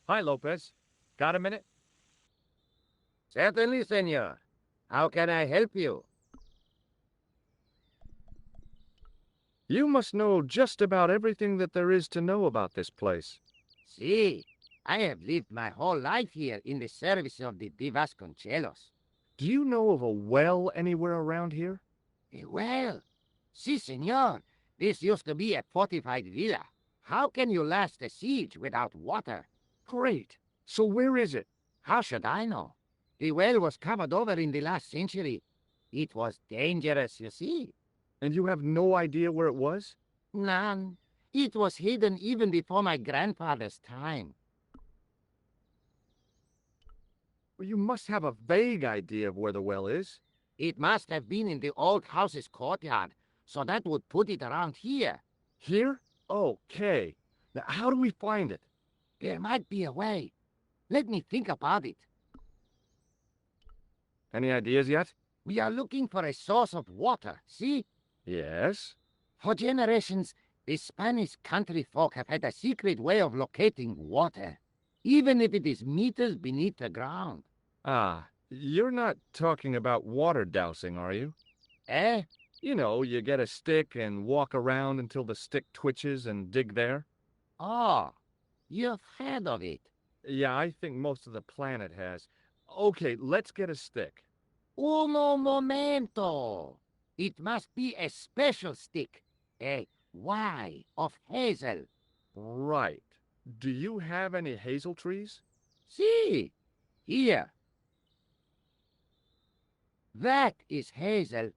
S11: Hi, Lopez. Got a minute?
S3: Certainly, senor. How can I help you?
S11: You must know just about everything that there is to know about this place.
S3: See, I have lived my whole life here in the service of the Vasconcelos.
S11: Do you know of a well anywhere around here?
S3: Well, si, senor. This used to be a fortified villa. How can you last a siege without water?
S11: Great. So where is it?
S3: How should I know? The well was covered over in the last century. It was dangerous, you see.
S11: And you have no idea where it was?
S3: None. It was hidden even before my grandfather's time.
S11: Well, you must have a vague idea of where the well is.
S3: It must have been in the old house's courtyard, so that would put it around here.
S11: Here? Okay. Now, how do we find it?
S3: There might be a way. Let me think about it.
S11: Any ideas yet?
S3: We are looking for a source of water, see?
S11: Yes.
S3: For generations, the Spanish country folk have had a secret way of locating water, even if it is meters beneath the ground.
S11: Ah, you're not talking about water dowsing, are you?
S3: Eh?
S11: You know, you get a stick and walk around until the stick twitches and dig there.
S3: Oh, you've heard of it.
S11: Yeah, I think most of the planet has. Okay, let's get a stick.
S3: Uno momento. It must be a special stick, a Y of hazel.
S11: Right. Do you have any hazel trees?
S3: See, here. That is hazel.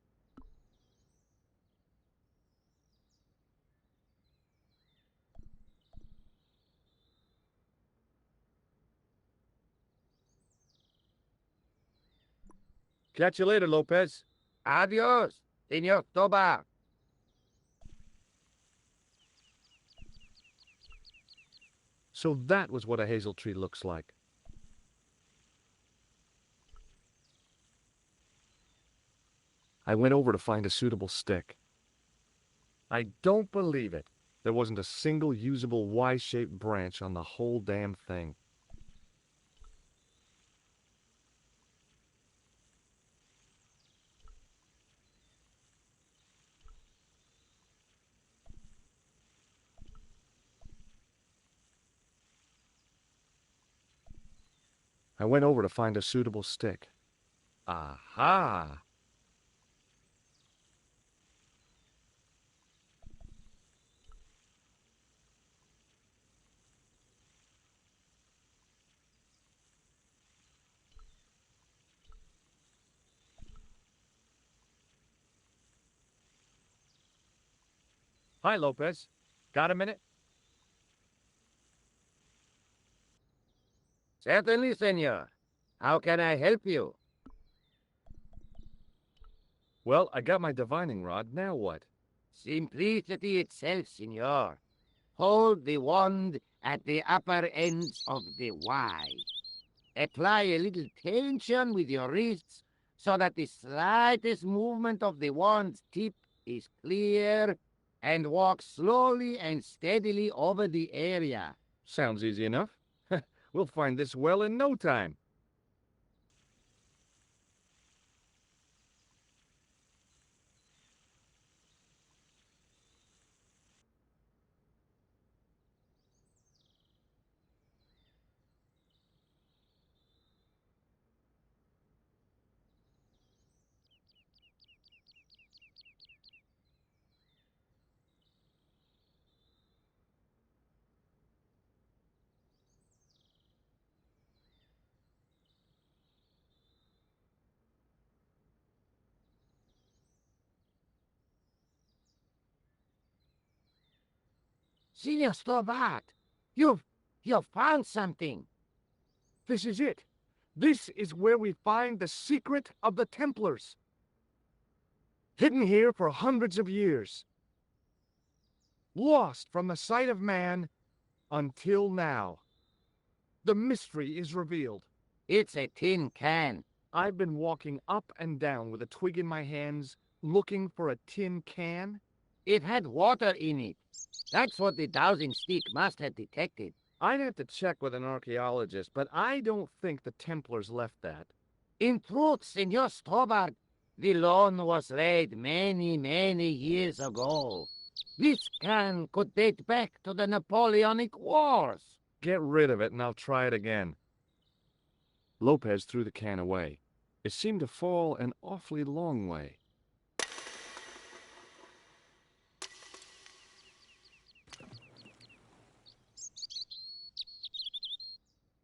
S11: Catch you later, Lopez.
S3: Adios, Senor Tobar.
S11: So that was what a hazel tree looks like.
S2: I went over to find a suitable stick.
S11: I don't believe it. There wasn't a single usable Y-shaped branch on the whole damn thing.
S2: I went over to find a suitable stick.
S11: Aha! Hi, Lopez. Got a minute?
S3: Certainly, senor. How can I help you?
S11: Well, I got my divining rod. Now what?
S3: Simplicity itself, senor. Hold the wand at the upper ends of the Y. Apply a little tension with your wrists so that the slightest movement of the wand's tip is clear, and walk slowly and steadily over the area.
S11: Sounds easy enough. We'll find this well in no time.
S3: Signor Stobart, you've found something.
S11: This is it. This is where we find the secret of the Templars. Hidden here for hundreds of years. Lost from the sight of man until now. The mystery is revealed.
S3: It's a tin can.
S11: I've been walking up and down with a twig in my hands, looking for a tin can.
S3: It had water in it. That's what the dowsing stick must have detected.
S11: I'd have to check with an archaeologist, but I don't think the Templars left that.
S3: In truth, Senor Stobart, the loan was laid many, many years ago. This can could date back to the Napoleonic Wars.
S11: Get rid of it and I'll try it again. Lopez threw the can away. It seemed to fall an awfully long way.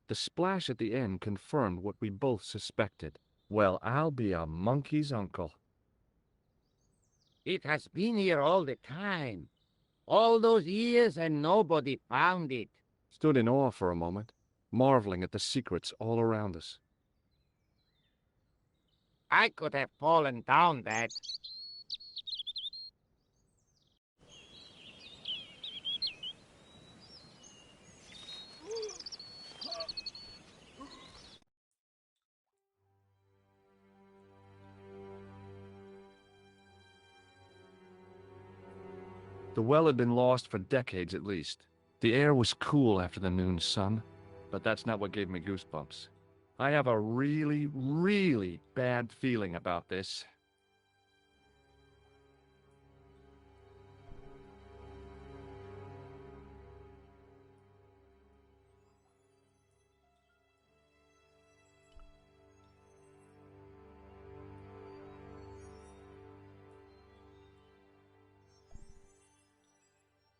S11: The splash at the end confirmed what we both suspected. Well, I'll be a monkey's uncle.
S3: It has been here all the time. All those years and nobody found it.
S11: Stood in awe for a moment, marveling at the secrets all around us.
S3: I could have fallen down that.
S11: The well had been lost for decades at least. The air was cool after the noon sun, but that's not what gave me goosebumps. I have a really, really bad feeling about this.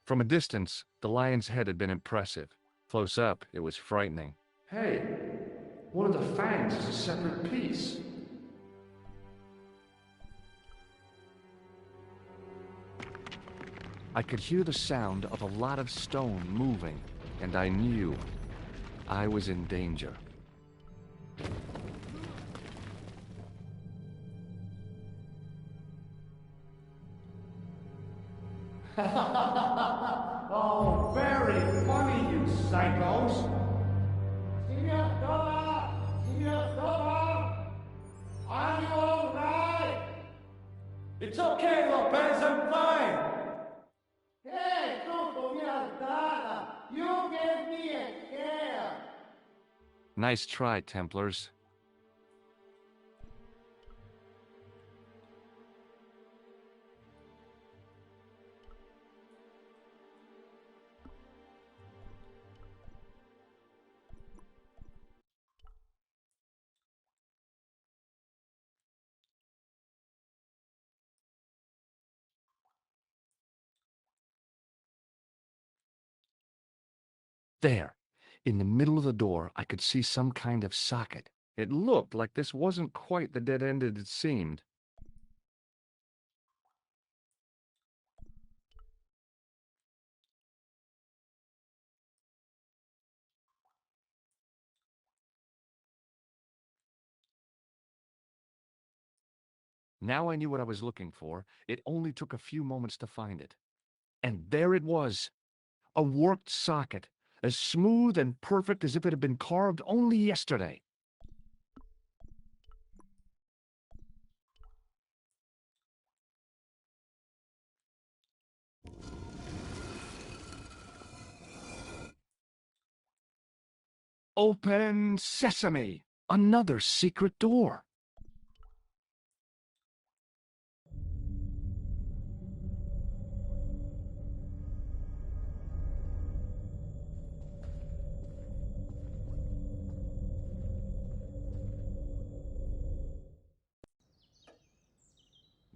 S11: From a distance, the lion's head had been impressive. Close up, it was frightening. Hey, one of the fangs is a separate piece. I could hear the sound of a lot of stone moving, and I knew I was in danger.
S12: Oh, very funny, you psychos! Senor Toba! Senor Toba! Are you all right? It's okay, Lopez, I'm fine! Hey, tutto mia dada! You gave me a scare!
S11: Nice try, Templars. There, in the middle of the door, I could see some kind of socket. It looked like this wasn't quite the dead end it had seemed. Now I knew what I was looking for. It only took a few moments to find it. And there it was.
S2: A worked socket, as smooth and perfect as if it had been carved only yesterday. Open sesame! Another secret door.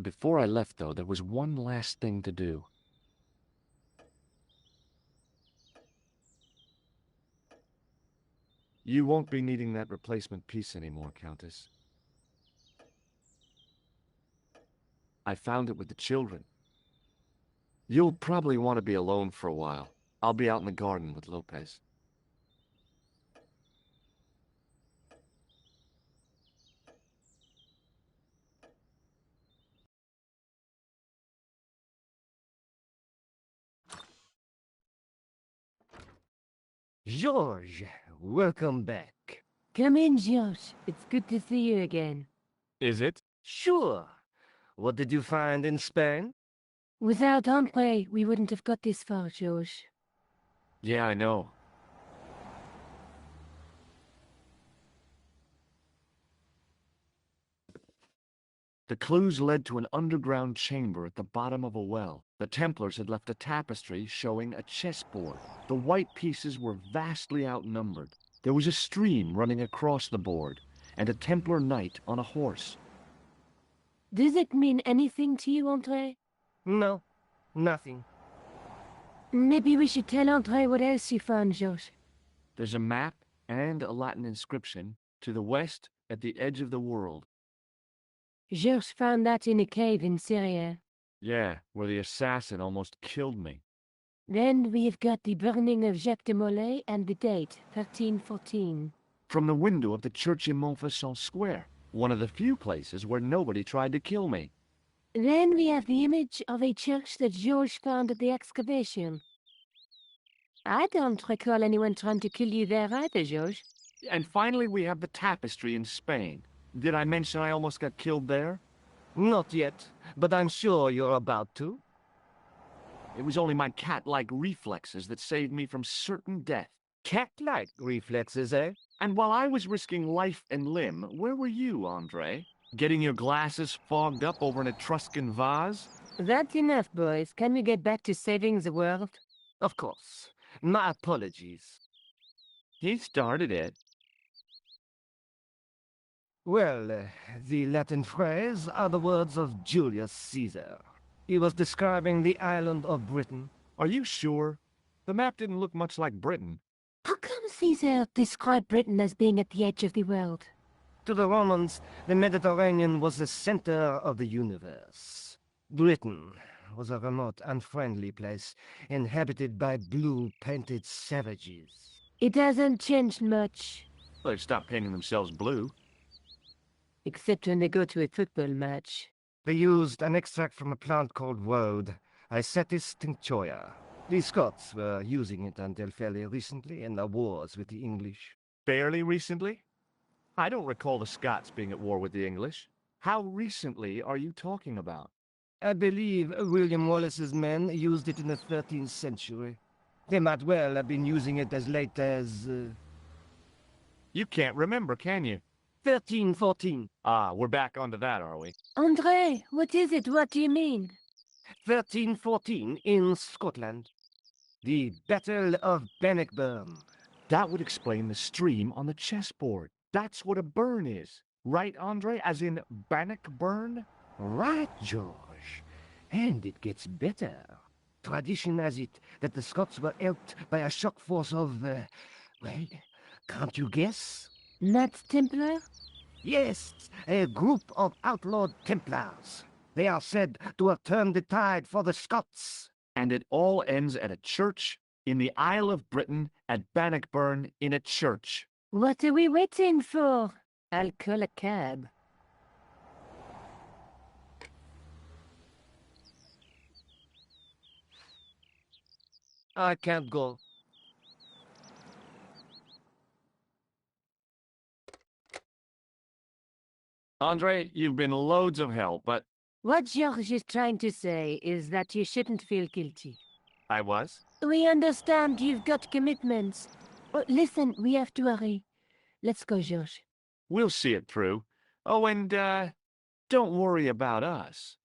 S2: Before I left, though, there was one last thing to do. You won't be needing that replacement piece anymore, Countess. I found it with the children. You'll probably want to be alone for a while. I'll be out in the garden with Lopez.
S9: George, welcome back.
S6: Come in, George. It's good to see you again.
S11: Is it?
S9: Sure. What did you find in Spain?
S6: Without Andre, we wouldn't have got this far, George.
S2: Yeah, I know. The clues led to an underground chamber at the bottom of a well. The Templars had left a tapestry showing a chessboard. The white pieces were vastly outnumbered. There was a stream running across the board, and a Templar knight on a horse.
S6: Does it mean anything to you, Andre?
S9: No, nothing.
S6: Maybe we should tell Andre what else you found, George.
S2: There's a map and a Latin inscription to the west at the edge of the world.
S6: George found that in a cave in Syria.
S2: Yeah, where the assassin almost killed me.
S6: Then we have got the burning of Jacques de Molay and the date, 1314.
S2: From the window of the church in Montfaucon Square, one of the few places where nobody tried to kill me.
S6: Then we have the image of a church that George found at the excavation. I don't recall anyone trying to kill you there either, George.
S2: And finally we have the tapestry in Spain. Did I mention I almost got killed there?
S9: Not yet, but I'm sure you're about to.
S2: It was only my cat-like reflexes that saved me from certain death.
S9: Cat-like reflexes, eh?
S2: And while I was risking life and limb, where were you, Andre? Getting your glasses fogged up over an Etruscan vase?
S6: That's enough, boys. Can we get back to saving the world?
S9: Of course. My apologies.
S2: He started it.
S9: Well, the Latin phrase are the words of Julius Caesar. He was describing the island of Britain.
S2: Are you sure? The map didn't look much like Britain.
S6: How come Caesar described Britain as being at the edge of the world?
S9: To the Romans, the Mediterranean was the center of the universe. Britain was a remote, unfriendly place, inhabited by blue-painted savages.
S6: It hasn't changed much.
S2: Well, they've stopped painting themselves blue.
S6: Except when they go to a football match.
S9: They used an extract from a plant called woad, Icetis tinctoria. The Scots were using it until fairly recently in the wars with the English.
S2: Fairly recently? I don't recall the Scots being at war with the English. How recently are you talking about?
S9: I believe William Wallace's men used it in the 13th century. They might well have been using it as late as...
S2: You can't remember, can you?
S9: 1314.
S2: Ah, we're back onto that, are we?
S6: Andre, what is it? What do you mean?
S9: 1314 in Scotland. The Battle of Bannockburn.
S2: That would explain the stream on the chessboard. That's what a burn is. Right, Andre? As in Bannockburn?
S9: Right, George. And it gets better. Tradition has it that the Scots were helped by a shock force of, well, can't you guess?
S6: Knights Templar?
S9: Yes, a group of outlawed Templars. They are said to have turned the tide for the Scots.
S2: And it all ends at a church in the Isle of Britain at Bannockburn in a church.
S6: What are we waiting for? I'll call a cab.
S9: I can't go.
S11: Andre, you've been loads of help, but
S6: What George is trying to say is that you shouldn't feel guilty.
S11: I was?
S6: We understand you've got commitments. Oh, listen, we have to hurry. Let's go, George.
S11: We'll see it through. Oh, and, don't worry about us.